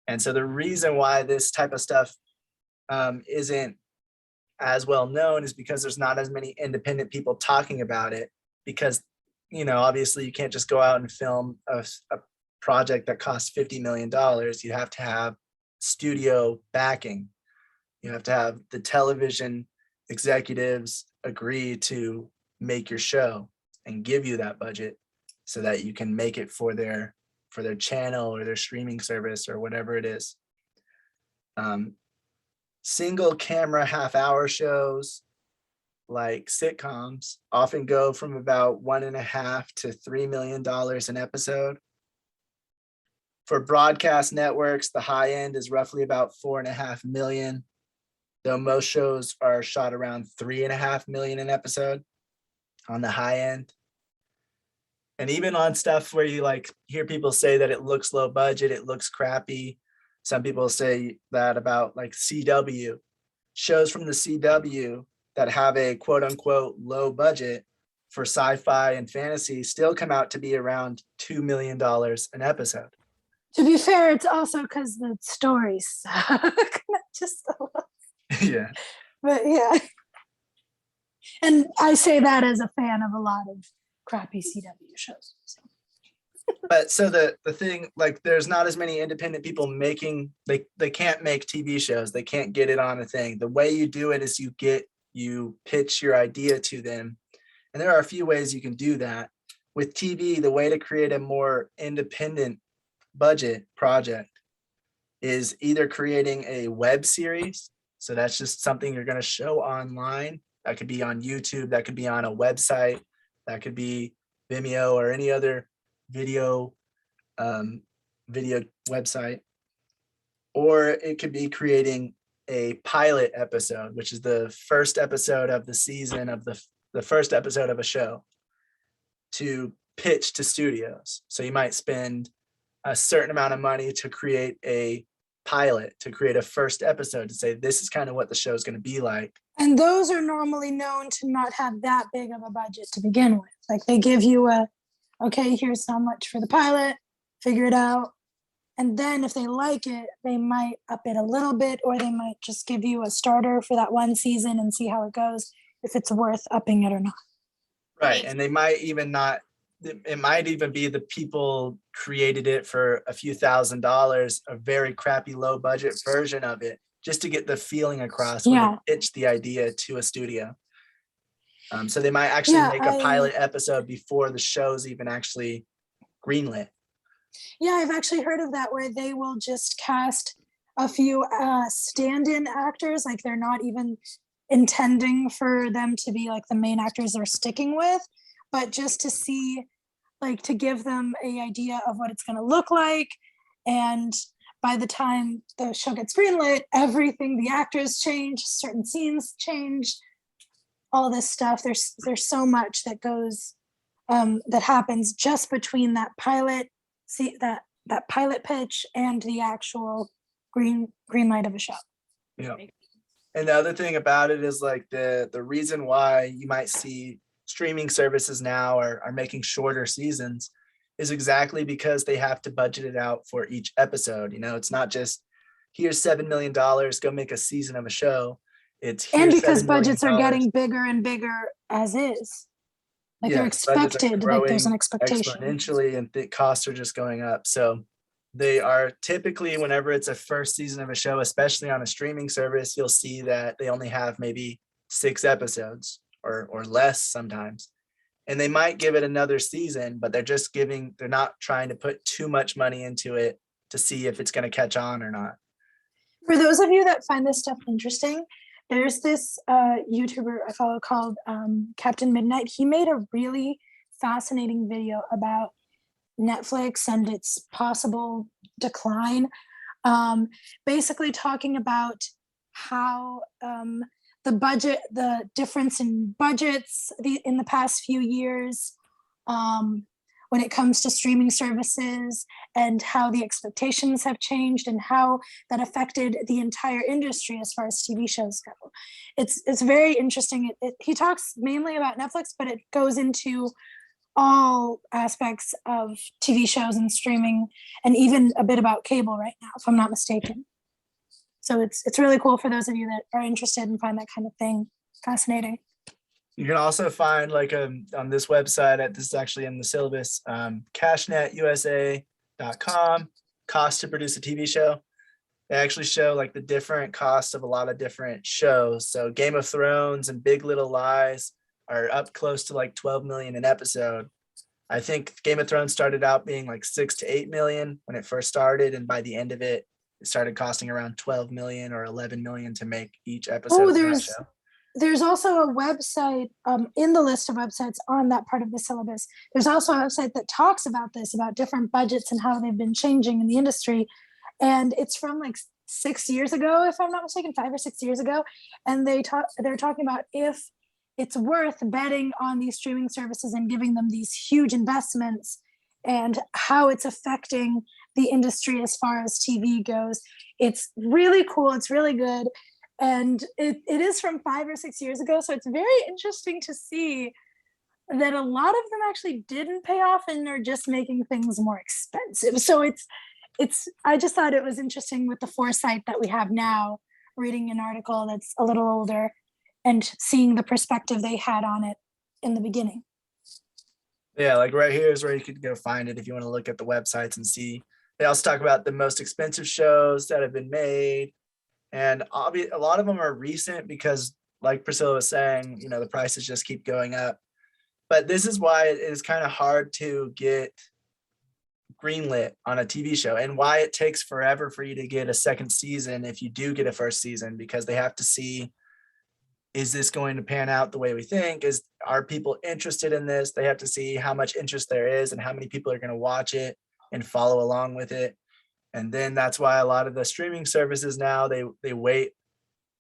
Speaker 1: And so the reason why this type of stuff isn't as well known is because there's not as many independent people talking about it, because, you know, obviously you can't just go out and film a project that costs $50 million. You have to have studio backing. You have to have the television executives agree to make your show and give you that budget so that you can make it for their channel or their streaming service or whatever it is. Single camera half-hour shows like sitcoms often go from about $1.5 to $3 million an episode. For broadcast networks, the high end is roughly about $4.5 million, though most shows are shot around $3.5 million an episode on the high end. And even on stuff where you like hear people say that it looks low budget, it looks crappy. Some people say that about like CW. Shows from the CW that have a quote unquote low budget for sci-fi and fantasy still come out to be around $2 million an episode.
Speaker 2: To be fair, it's also because the stories suck, not just the looks.
Speaker 1: Yeah.
Speaker 2: But yeah. And I say that as a fan of a lot of crappy CW shows. So.
Speaker 1: But so the thing, like, there's not as many independent people making, they can't make TV shows. They can't get it on a thing. The way you do it is you pitch your idea to them. And there are a few ways you can do that. With TV, the way to create a more independent budget project is either creating a web series. So that's just something you're going to show online. That could be on YouTube. That could be on a website. That could be Vimeo or any other video website. Or it could be creating a pilot episode, which is the first episode of the season of the first episode of a show, to pitch to studios. So you might spend a certain amount of money to create a pilot, to create a first episode, to say this is kind of what the show is going to be like.
Speaker 2: And those are normally known to not have that big of a budget to begin with. Like they give you okay, here's how much for the pilot, figure it out. And then if they like it, they might up it a little bit, or they might just give you a starter for that one season and see how it goes, if it's worth upping it or not.
Speaker 1: Right. And they might even not, it might even be the people created it for a few $1,000s, a very crappy low budget version of it, just to get the feeling across when they pitch the idea to a studio. So they might actually make a pilot episode before the show's even actually greenlit.
Speaker 2: Yeah, I've actually heard of that, where they will just cast a few stand-in actors, like they're not even intending for them to be like the main actors they're sticking with, but just to see, like, to give them an idea of what it's going to look like. And by the time the show gets greenlit, everything, the actors change, certain scenes change, all this stuff. There's so much that goes that happens just between that pilot, that pilot pitch and the actual green light of a show.
Speaker 1: Yeah. And the other thing about it is, like, the reason why you might see streaming services now are making shorter seasons is exactly because they have to budget it out for each episode. You know, it's not just here's $7 million, go make a season of a show. It's
Speaker 2: and because budgets are getting bigger and bigger as is. Like they're expected, like there's an expectation.
Speaker 1: Exponentially, and the costs are just going up. So they are typically, whenever it's a first season of a show, especially on a streaming service, you'll see that they only have maybe 6 episodes or less sometimes. And they might give it another season, but they're not trying to put too much money into it to see if it's going to catch on or not.
Speaker 2: For those of you that find this stuff interesting, there's this YouTuber I follow called Captain Midnight. He made a really fascinating video about Netflix and its possible decline, basically talking about how the difference in budgets in the past few years, when it comes to streaming services and how the expectations have changed and how that affected the entire industry as far as TV shows go. It's very interesting. He talks mainly about Netflix, but it goes into all aspects of TV shows and streaming, and even a bit about cable right now, if I'm not mistaken. So it's really cool for those of you that are interested and find that kind of thing fascinating.
Speaker 1: You can also find like on this website, this is actually in the syllabus, cashnetusa.com, cost to produce a TV show. They actually show like the different costs of a lot of different shows. So Game of Thrones and Big Little Lies are up close to like 12 million an episode. I think Game of Thrones started out being like 6 to 8 million when it first started. And by the end of it, it started costing around 12 million or 11 million to make each episode of that show.
Speaker 2: There's also a website in the list of websites on that part of the syllabus. There's also a website that talks about this, about different budgets and how they've been changing in the industry. And it's from like 6 years ago, if I'm not mistaken, 5 or 6 years ago. And they're talking about if it's worth betting on these streaming services and giving them these huge investments and how it's affecting the industry as far as TV goes. It's really cool. It's really good. And it is from 5 or 6 years ago. So it's very interesting to see that a lot of them actually didn't pay off and are just making things more expensive. So I just thought it was interesting with the foresight that we have now, reading an article that's a little older and seeing the perspective they had on it in the beginning.
Speaker 1: Yeah, like right here is where you could go find it if you want to look at the websites and see. They also talk about the most expensive shows that have been made. And a lot of them are recent because, like Priscilla was saying, the prices just keep going up. But this is why it is kind of hard to get greenlit on a TV show, and why it takes forever for you to get a second season if you do get a first season, because they have to see, is this going to pan out the way we think? Are people interested in this? They have to see how much interest there is and how many people are going to watch it and follow along with it. And then that's why a lot of the streaming services now, they wait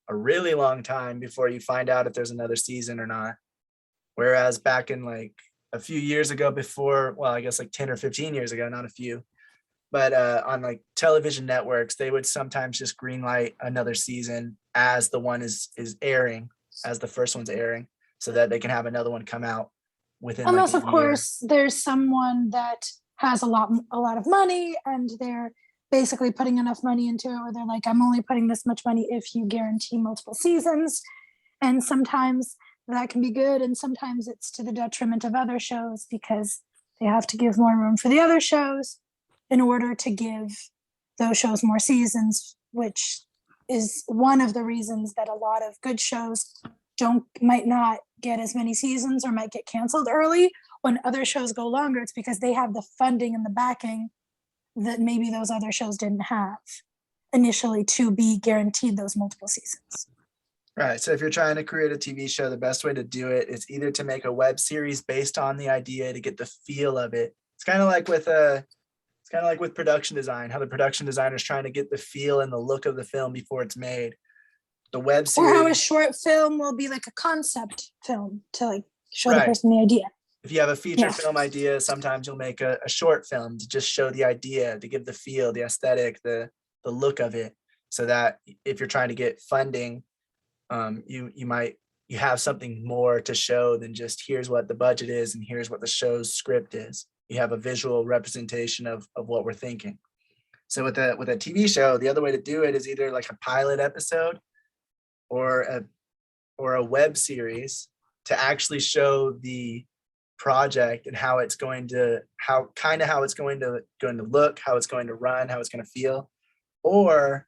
Speaker 1: a really long time before you find out if there's another season or not. Whereas back in like a few years ago before, well, I guess like 10 or 15 years ago, not a few, but on like television networks, they would sometimes just greenlight another season as the one is airing, as the first one's airing, so that they can have another one come out within
Speaker 2: unless
Speaker 1: like a
Speaker 2: of
Speaker 1: year.
Speaker 2: course there's someone that has a lot of money and they're basically putting enough money into it where they're like, I'm only putting this much money if you guarantee multiple seasons. And sometimes that can be good, and sometimes it's to the detriment of other shows because they have to give more room for the other shows in order to give those shows more seasons, which is one of the reasons that a lot of good shows might not get as many seasons or might get canceled early. When other shows go longer, it's because they have the funding and the backing that maybe those other shows didn't have initially to be guaranteed those multiple seasons.
Speaker 1: Right. So if you're trying to create a TV show, the best way to do it is either to make a web series based on the idea to get the feel of it. It's kind of like with production design, how the production designer is trying to get the feel and the look of the film before it's made. The web series,
Speaker 2: or how a short film will be like a concept film to like show
Speaker 1: Right.
Speaker 2: the person the idea.
Speaker 1: If you have a feature
Speaker 2: Yeah.
Speaker 1: film idea, sometimes you'll make a short film to just show the idea, to give the feel, the aesthetic, the look of it, so that if you're trying to get funding, you have something more to show than just here's what the budget is and here's what the show's script is. You have a visual representation of what we're thinking. So with a TV show, the other way to do it is either like a pilot episode or a web series to actually show the project and how it's going to look, how it's going to run, how it's going to feel. Or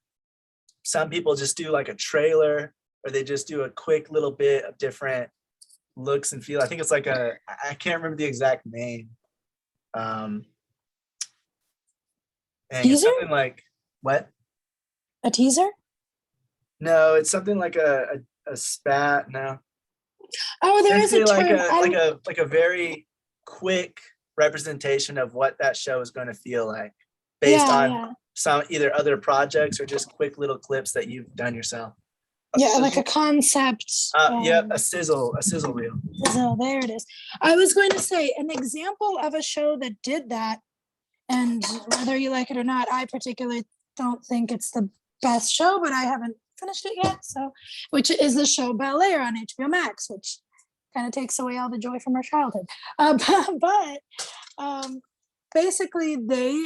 Speaker 1: some people just do like a trailer, or they just do a quick little bit of different looks and feel. I think it's like I can't remember the exact name. And it's
Speaker 2: Teaser?
Speaker 1: something like what?
Speaker 2: A teaser?
Speaker 1: No, it's something like a spat. No.
Speaker 2: Oh, there is a
Speaker 1: Essentially
Speaker 2: term.
Speaker 1: like a very quick representation of what that show is going to feel like, based on some either other projects or just quick little clips that you've done yourself.
Speaker 2: Yeah, like a concept.
Speaker 1: Yeah, a sizzle reel.
Speaker 2: So there it is. I was going to say an example of a show that did that, and whether you like it or not, I particularly don't think it's the best show, but I haven't finished it yet. So, which is the show Bel Air on HBO Max, which kind of takes away all the joy from our childhood. But basically, they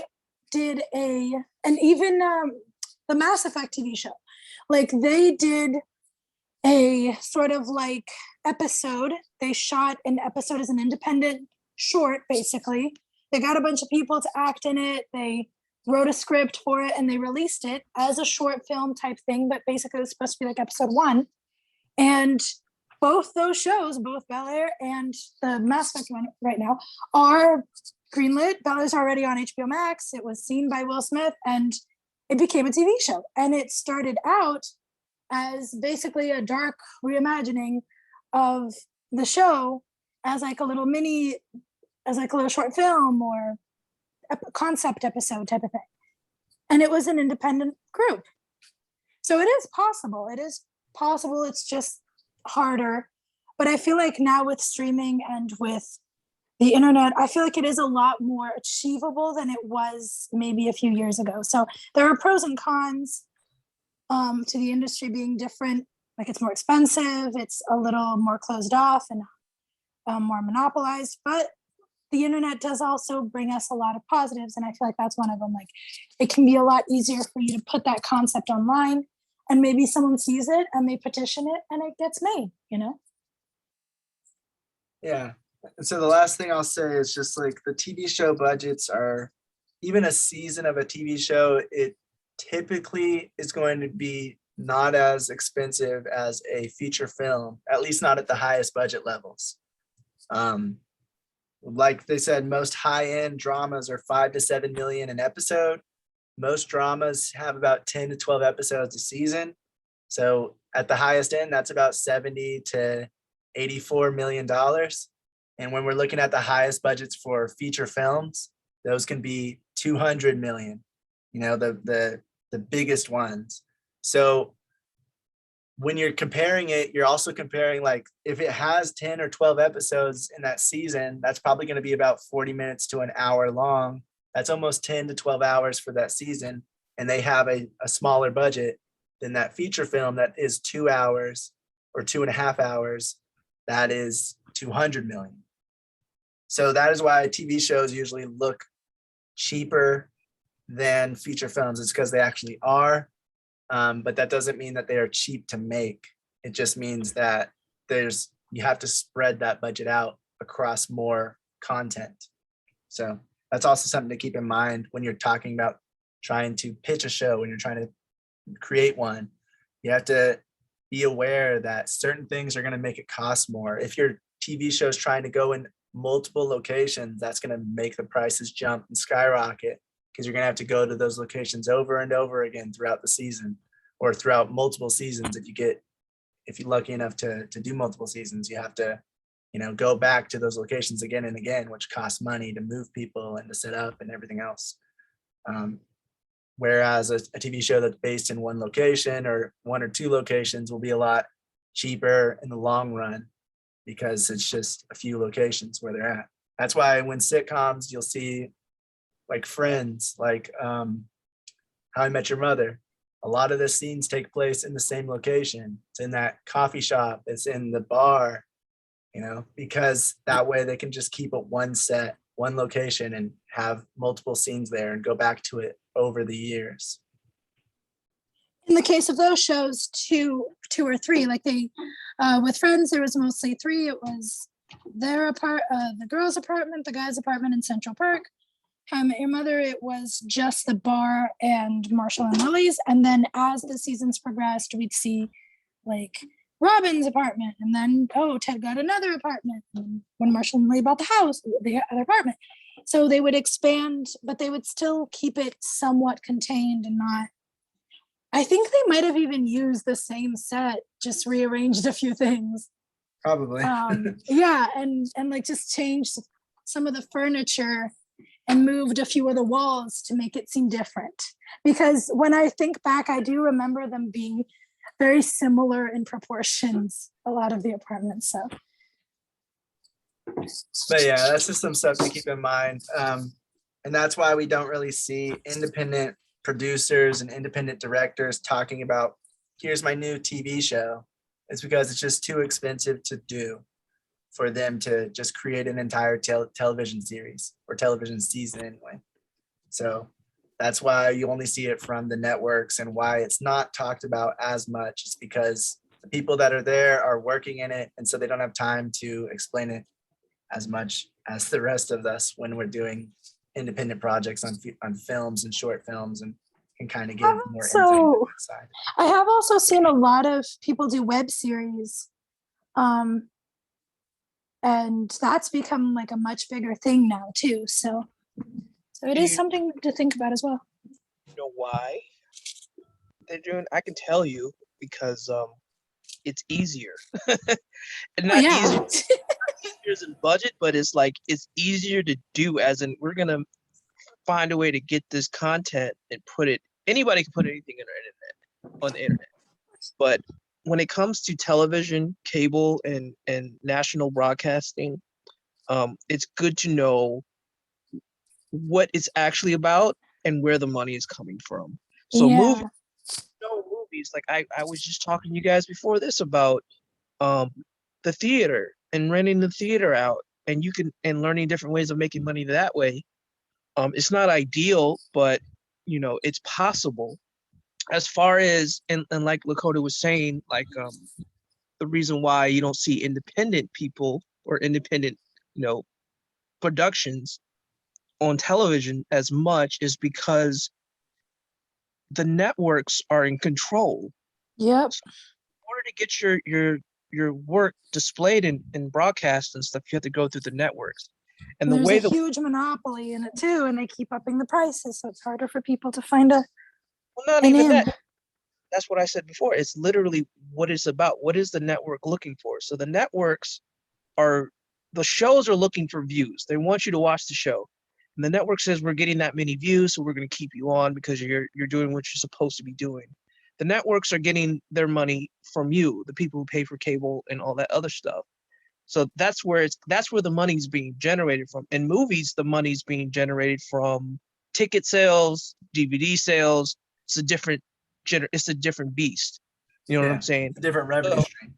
Speaker 2: did and even the Mass Effect TV show, like they did a sort of like episode. They shot an episode as an independent short, basically. They got a bunch of people to act in it. They wrote a script for it and they released it as a short film type thing, but basically it was supposed to be like episode 1. And both those shows, both Bel Air and the Mass Effect one right now, are greenlit. Bel Air's already on HBO Max. It was seen by Will Smith and it became a TV show. And it started out as basically a dark reimagining of the show as like a little short film or a concept episode type of thing. And it was an independent group. So it is possible. It's just harder. But I feel like now with streaming and with the internet, I feel like it is a lot more achievable than it was maybe a few years ago. So there are pros and cons to the industry being different. Like it's more expensive, it's a little more closed off and more monopolized, but the internet does also bring us a lot of positives. And I feel like that's one of them. Like it can be a lot easier for you to put that concept online and maybe someone sees it and they petition it and it gets made,
Speaker 1: Yeah. And so the last thing I'll say is just like the TV show budgets are, even a season of a TV show, it typically is going to be not as expensive as a feature film, at least not at the highest budget levels. Like they said, most high-end dramas are 5 to 7 million an episode. Most dramas have about 10 to 12 episodes a season. So at the highest end, that's about 70 to $84 million. And when we're looking at the highest budgets for feature films, those can be 200 million, the biggest ones. So when you're comparing it, you're also comparing, like, if it has 10 or 12 episodes in that season, that's probably going to be about 40 minutes to an hour long. That's almost 10 to 12 hours for that season. And they have a smaller budget than that feature film that is 2 hours or 2.5 hours. That is 200 million. So that is why TV shows usually look cheaper than feature films. It's because they actually are. But that doesn't mean that they are cheap to make. It just means that you have to spread that budget out across more content. So that's also something to keep in mind when you're talking about trying to pitch a show, when you're trying to create one. You have to be aware that certain things are going to make it cost more. If your TV show is trying to go in multiple locations, that's going to make the prices jump and skyrocket, because you're going to have to go to those locations over and over again throughout the season, or throughout multiple seasons. If you're lucky enough to do multiple seasons, you have to, go back to those locations again and again, which costs money to move people and to set up and everything else. Whereas a TV show that's based in one location or one or two locations will be a lot cheaper in the long run, because it's just a few locations where they're at. That's why when sitcoms, you'll see like Friends, like How I Met Your Mother, a lot of the scenes take place in the same location. It's in that coffee shop, it's in the bar, because that way they can just keep it one set, one location, and have multiple scenes there and go back to it over the years.
Speaker 2: In the case of those shows, two or three, like with Friends, there was mostly 3. It was the girls' apartment, the guys' apartment in Central Park. How I Met Your Mother, it was just the bar and Marshall and Lily's. And then as the seasons progressed, we'd see like Robin's apartment, and then Ted got another apartment. And when Marshall and Lily bought the house, the other apartment. So they would expand, but they would still keep it somewhat contained and not. I think they might have even used the same set, just rearranged a few things.
Speaker 1: Probably.
Speaker 2: Yeah, and like just changed some of the furniture and moved a few of the walls to make it seem different. Because when I think back, I do remember them being very similar in proportions, a lot of the apartments. So
Speaker 1: But yeah, that's just some stuff to keep in mind. And that's why we don't really see independent producers and independent directors talking about, here's my new TV show. It's because it's just too expensive to do for them to just create an entire television series or television season anyway. So that's why you only see it from the networks, and why it's not talked about as much is because the people that are there are working in it, and so they don't have time to explain it as much as the rest of us when we're doing independent projects on films and short films, and can kind of give more insight into that side.
Speaker 2: I have also seen a lot of people do web series, and that's become like a much bigger thing now too. So it is something to think about as well.
Speaker 4: You know why they're doing? I can tell you because it's easier, and not easier as in budget, but it's like it's easier to do. As in, we're gonna find a way to get this content and put it. Anybody can put anything on the internet, but when it comes to television, cable, and national broadcasting, it's good to know what it's actually about and where the money is coming from. So movies, like I was just talking to you guys before this about the theater and renting the theater out, and learning different ways of making money that way. It's not ideal, but it's possible. As far as and like Lakota was saying, like the reason why you don't see independent people or independent productions on television as much is because the networks are in control.
Speaker 2: Yep.
Speaker 4: So in order to get your work displayed in broadcast and stuff, you have to go through the networks. And
Speaker 2: there's a huge monopoly in it too, and they keep upping the prices, so it's harder for people to find
Speaker 4: not even that. That's what I said before. It's literally what it's about. What is the network looking for? So the networks the shows are looking for views. They want you to watch the show. And the network says, we're getting that many views, so we're going to keep you on because you're doing what you're supposed to be doing. The networks are getting their money from you, the people who pay for cable and all that other stuff. So that's where the money's being generated from. In movies, the money's being generated from ticket sales, DVD sales. It's a different beast. You know what I'm saying?
Speaker 1: A different revenue stream.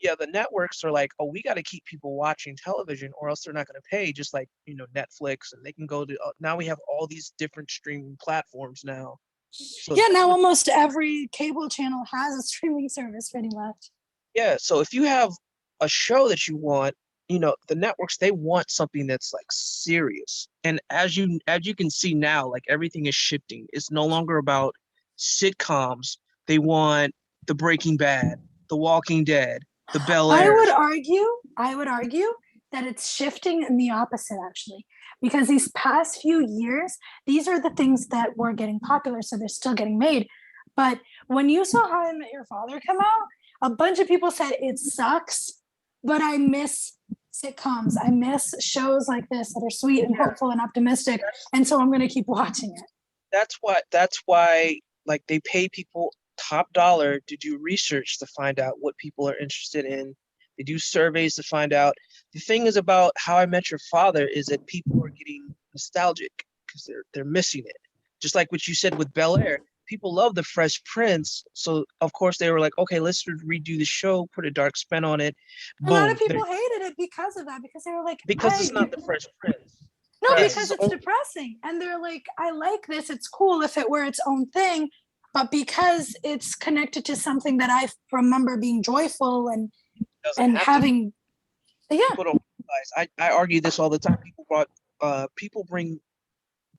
Speaker 4: Yeah, the networks are like, oh, we got to keep people watching television or else they're not going to pay, just like, Netflix, and they can go to, now we have all these different streaming platforms now. So
Speaker 2: now almost every cable channel has a streaming service pretty much.
Speaker 4: Yeah, so if you have a show that you want, the networks, they want something that's like serious. And as you can see now, like everything is shifting. It's no longer about sitcoms. They want the Breaking Bad, the Walking Dead, the Bel Air.
Speaker 2: I would argue that it's shifting in the opposite, actually, because these past few years, these are the things that were getting popular, so they're still getting made. But when you saw How I Met Your Father come out, a bunch of people said it sucks, but I miss sitcoms. I miss shows like this that are sweet and hopeful and optimistic, and so I'm going to keep watching it.
Speaker 4: That's why like they pay people top dollar to do research to find out what people are interested in. They do surveys to find out. The thing is about How I Met Your Father is that people are getting nostalgic because they're missing it. Just like what you said with Bel Air. People love the Fresh Prince, so of course they were like, okay, let's redo the show, put a dark spin on it.
Speaker 2: Boom. A lot of people hated it because of that, because they were like,
Speaker 4: because it's not the Fresh Prince.
Speaker 2: No, because it's depressing, and they're like, I like this. It's cool if it were its own thing, but because it's connected to something that I remember being joyful and having,
Speaker 4: People don't realize. I argue this all the time. People bring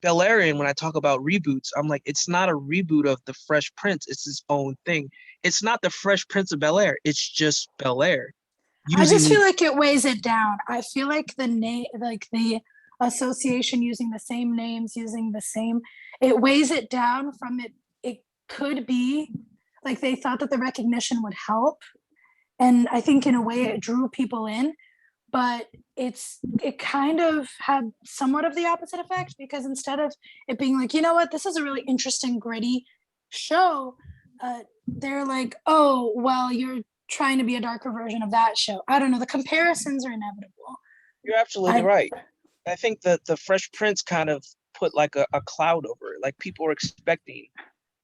Speaker 4: Bel Air in when I talk about reboots. I'm like, it's not a reboot of the Fresh Prince. It's its own thing. It's not the Fresh Prince of Bel Air. It's just Bel Air.
Speaker 2: I just feel like it weighs it down. I feel like the association using the same names, it weighs it down from it. It could be like they thought that the recognition would help. And I think in a way it drew people in, but it kind of had somewhat of the opposite effect, because instead of it being like, you know what, this is a really interesting, gritty show, they're like, oh, well, you're trying to be a darker version of that show. I don't know. The comparisons are inevitable.
Speaker 4: You're absolutely
Speaker 2: I-
Speaker 4: right. I think that the Fresh Prince kind of put like a cloud over it. Like people were expecting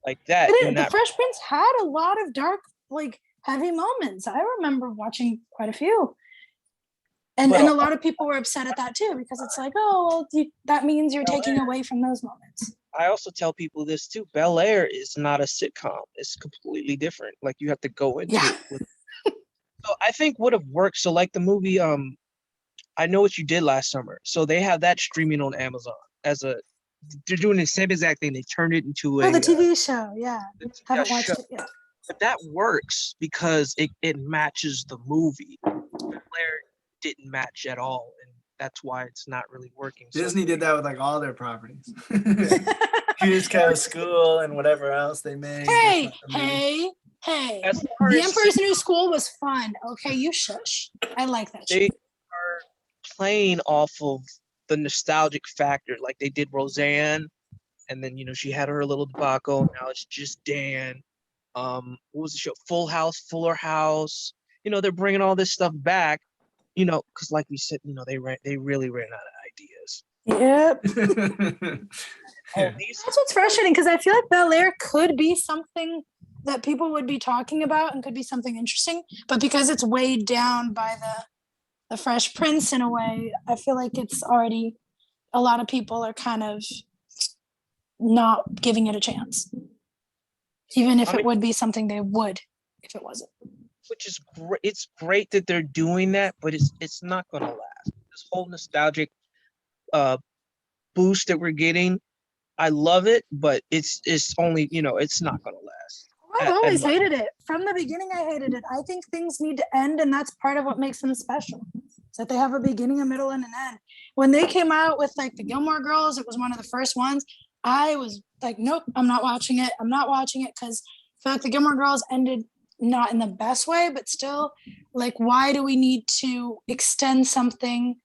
Speaker 4: like that.
Speaker 2: It
Speaker 4: in
Speaker 2: is. The
Speaker 4: that
Speaker 2: Fresh Prince had a lot of dark, like heavy moments. I remember watching quite a few. And
Speaker 4: But,
Speaker 2: a lot of people were upset at that too, because it's like, oh, well, that means you're taking away from those moments.
Speaker 4: I also tell people this too. Bel Air is not a sitcom. It's completely different. Like you have to go into
Speaker 2: Yeah.
Speaker 4: it with. So I think would have worked. So like the movie, I Know What You Did Last Summer. So they have that streaming on Amazon as a. They're doing the same exact thing. They turned it into
Speaker 2: Oh,
Speaker 4: a
Speaker 2: the TV show. Yeah.
Speaker 4: a
Speaker 2: Haven't watched
Speaker 4: show.
Speaker 2: it yet.
Speaker 4: But that works because it matches the movie. Bel Air didn't match at all, and that's why it's not really working. So
Speaker 1: Disney did that with like all their properties. Cusco School and whatever else they made.
Speaker 2: Hey,
Speaker 1: That's what I mean.
Speaker 2: hey.
Speaker 4: as far
Speaker 2: The
Speaker 4: as
Speaker 2: Emperor's New School was fun. Okay, you shush. I like that
Speaker 4: they
Speaker 2: shit.
Speaker 4: are playing off of the nostalgic factor, like they did Roseanne, and then she had her little debacle. Now it's just Dan. What was the show? Full House, Fuller House. They're bringing all this stuff back. Because like we said, they really ran out of ideas.
Speaker 2: Yep.
Speaker 4: All these,
Speaker 2: That's what's frustrating, because I feel like Bel Air could be something that people would be talking about and could be something interesting, but because it's weighed down by the Fresh Prince in a way, I feel like it's already, a lot of people are kind of not giving it a chance, even if it would be something they would if it wasn't.
Speaker 4: which is great. It's great that they're doing that, but it's not going to last. This whole nostalgic boost that we're getting, I love it, but it's only it's not going to last.
Speaker 2: I've always hated it. From the beginning, I hated it. I think things need to end, and that's part of what makes them special. Is that they have a beginning, a middle, and an end. When they came out with like the Gilmore Girls, it was one of the first ones. I was like, nope, I'm not watching it. I'm not watching it, because I feel like the Gilmore Girls ended not in the best way, but still, like, why do we need to extend something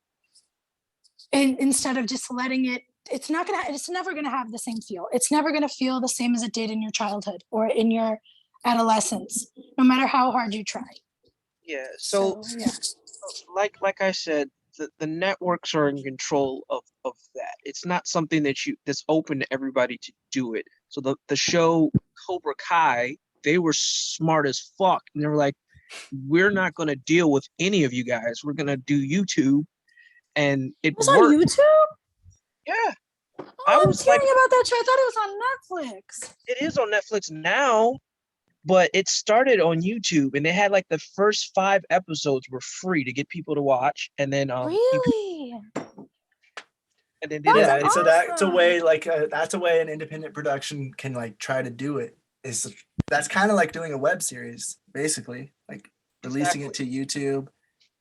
Speaker 2: instead of just letting it? It's never gonna have the same feel. It's never gonna feel the same as it did in your childhood or in your adolescence, no matter how hard you try.
Speaker 4: Yeah. So
Speaker 2: yeah.
Speaker 4: like I said, the networks are in control of that. It's not something that's open to everybody to do it. So the show Cobra Kai, they were smart as fuck, and they were like, we're not going to deal with any of you guys. We're going to do YouTube, and it
Speaker 2: was
Speaker 4: worked.
Speaker 2: On YouTube?
Speaker 4: Yeah.
Speaker 2: Oh, I was hearing about that show. I thought it was on Netflix.
Speaker 4: It is on Netflix now, but it started on YouTube, and they had like the first 5 episodes were free to get people to watch, and then
Speaker 2: really.
Speaker 4: And then
Speaker 1: yeah, and so that's a way that's a way an independent production can like try to do it. That's kind of like doing a web series, basically, like releasing it to YouTube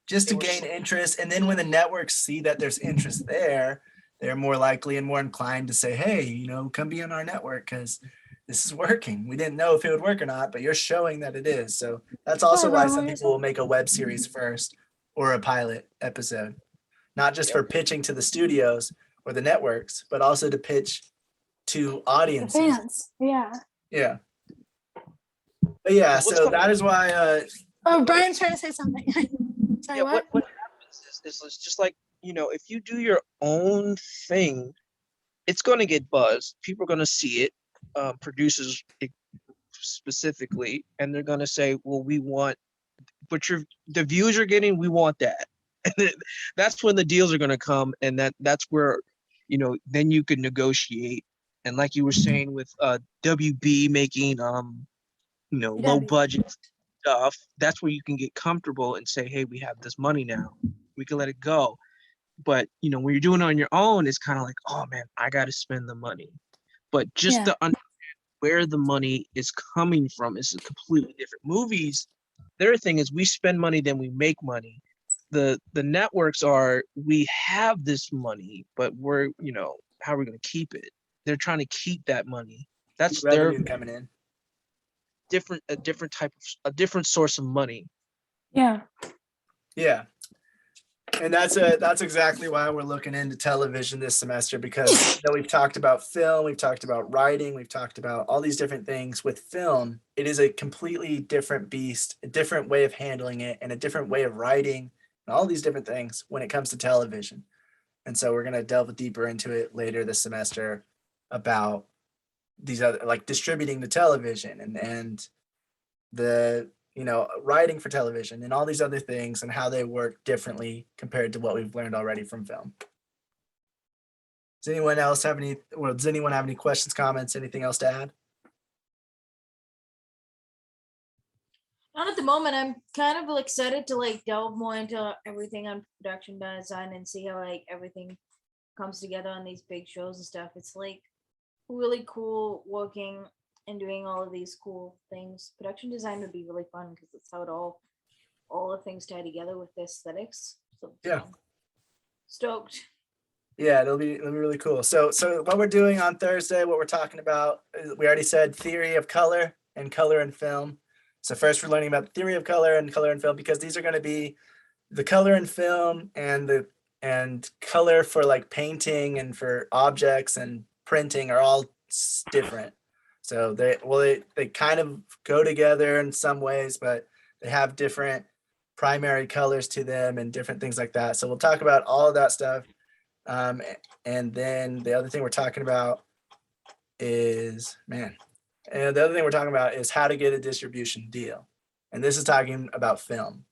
Speaker 1: just to gain interest. And then when the networks see that there's interest there, they're more likely and more inclined to say, hey, come be on our network because this is working. We didn't know if it would work or not, but you're showing that it is. So that's also why some people will make a web series first or a pilot episode, not just for pitching to the studios or the networks, but also to pitch to audiences.
Speaker 2: The fans, yeah.
Speaker 1: Yeah. But yeah, so that is why.
Speaker 2: Oh, Brian's trying to say something. Sorry,
Speaker 4: yeah, what happens is it's just like, if you do your own thing, it's going to get buzzed. People are going to see it, producers specifically, and they're going to say, well, we want, but the views you're getting, we want that. And that's when the deals are going to come, and that's where, then you can negotiate. And like you were saying with WB making, low budget stuff, that's where you can get comfortable and say, hey, we have this money now, we can let it go. But when you're doing it on your own, it's kind of like, oh man, I got to spend the money. But just to understand where the money is coming from is completely different. Movies, their thing is we spend money, then we make money. The networks are, we have this money, but we're, how are we going to keep it? They're trying to keep that money. That's
Speaker 1: revenue coming in.
Speaker 4: A different source of money.
Speaker 2: Yeah.
Speaker 1: Yeah. And that's exactly why we're looking into television this semester, because we've talked about film, we've talked about writing, we've talked about all these different things. With film, it is a completely different beast, a different way of handling it, and a different way of writing, and all these different things when it comes to television. And so we're going to delve deeper into it later this semester about these other, like distributing the television and the, writing for television and all these other things and how they work differently compared to what we've learned already from film. Does anyone have any questions, comments, anything else to add?
Speaker 3: Not at the moment. I'm kind of excited to like delve more into everything on production design and see how like everything comes together on these big shows and stuff. It's like really cool working and doing all of these cool things. Production design would be really fun because it's how it all the things tie together with the aesthetics. So
Speaker 1: Yeah.
Speaker 3: Stoked.
Speaker 1: Yeah, it'll be really cool. So what we're doing on Thursday, what we're talking about, we already said theory of color and color in film. So first we're learning about the theory of color and film, because these are going to be the color in film and color for like painting and for objects and printing are all different. So they kind of go together in some ways, but they have different primary colors to them and different things like that. So we'll talk about all of that stuff. And then the other thing we're talking about is how to get a distribution deal. And this is talking about film.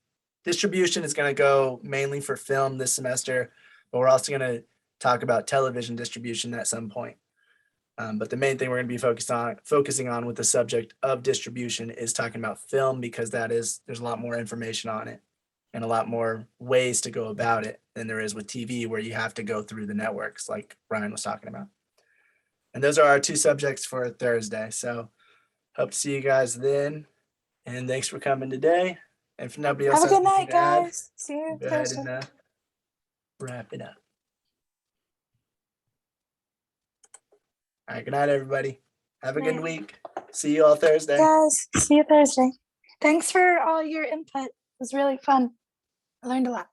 Speaker 1: Distribution is going to go mainly for film this semester, but we're also going to talk about television distribution at some point. But the main thing we're going to be focusing on with the subject of distribution is talking about film, because there's a lot more information on it and a lot more ways to go about it than there is with TV, where you have to go through the networks like Brian was talking about. And those are our two subjects for Thursday. So hope to see you guys then. And thanks for coming today. If nobody else
Speaker 2: Have a
Speaker 1: has
Speaker 2: good night,
Speaker 1: anything to add,
Speaker 2: guys. See you
Speaker 1: go ahead
Speaker 2: Thursday.
Speaker 1: and wrap it up. All right, good night, everybody. Have a good
Speaker 2: Night.
Speaker 1: week. See you all Thursday.
Speaker 2: Guys, see you Thursday. Thanks for all your input. It was really fun. I learned a lot.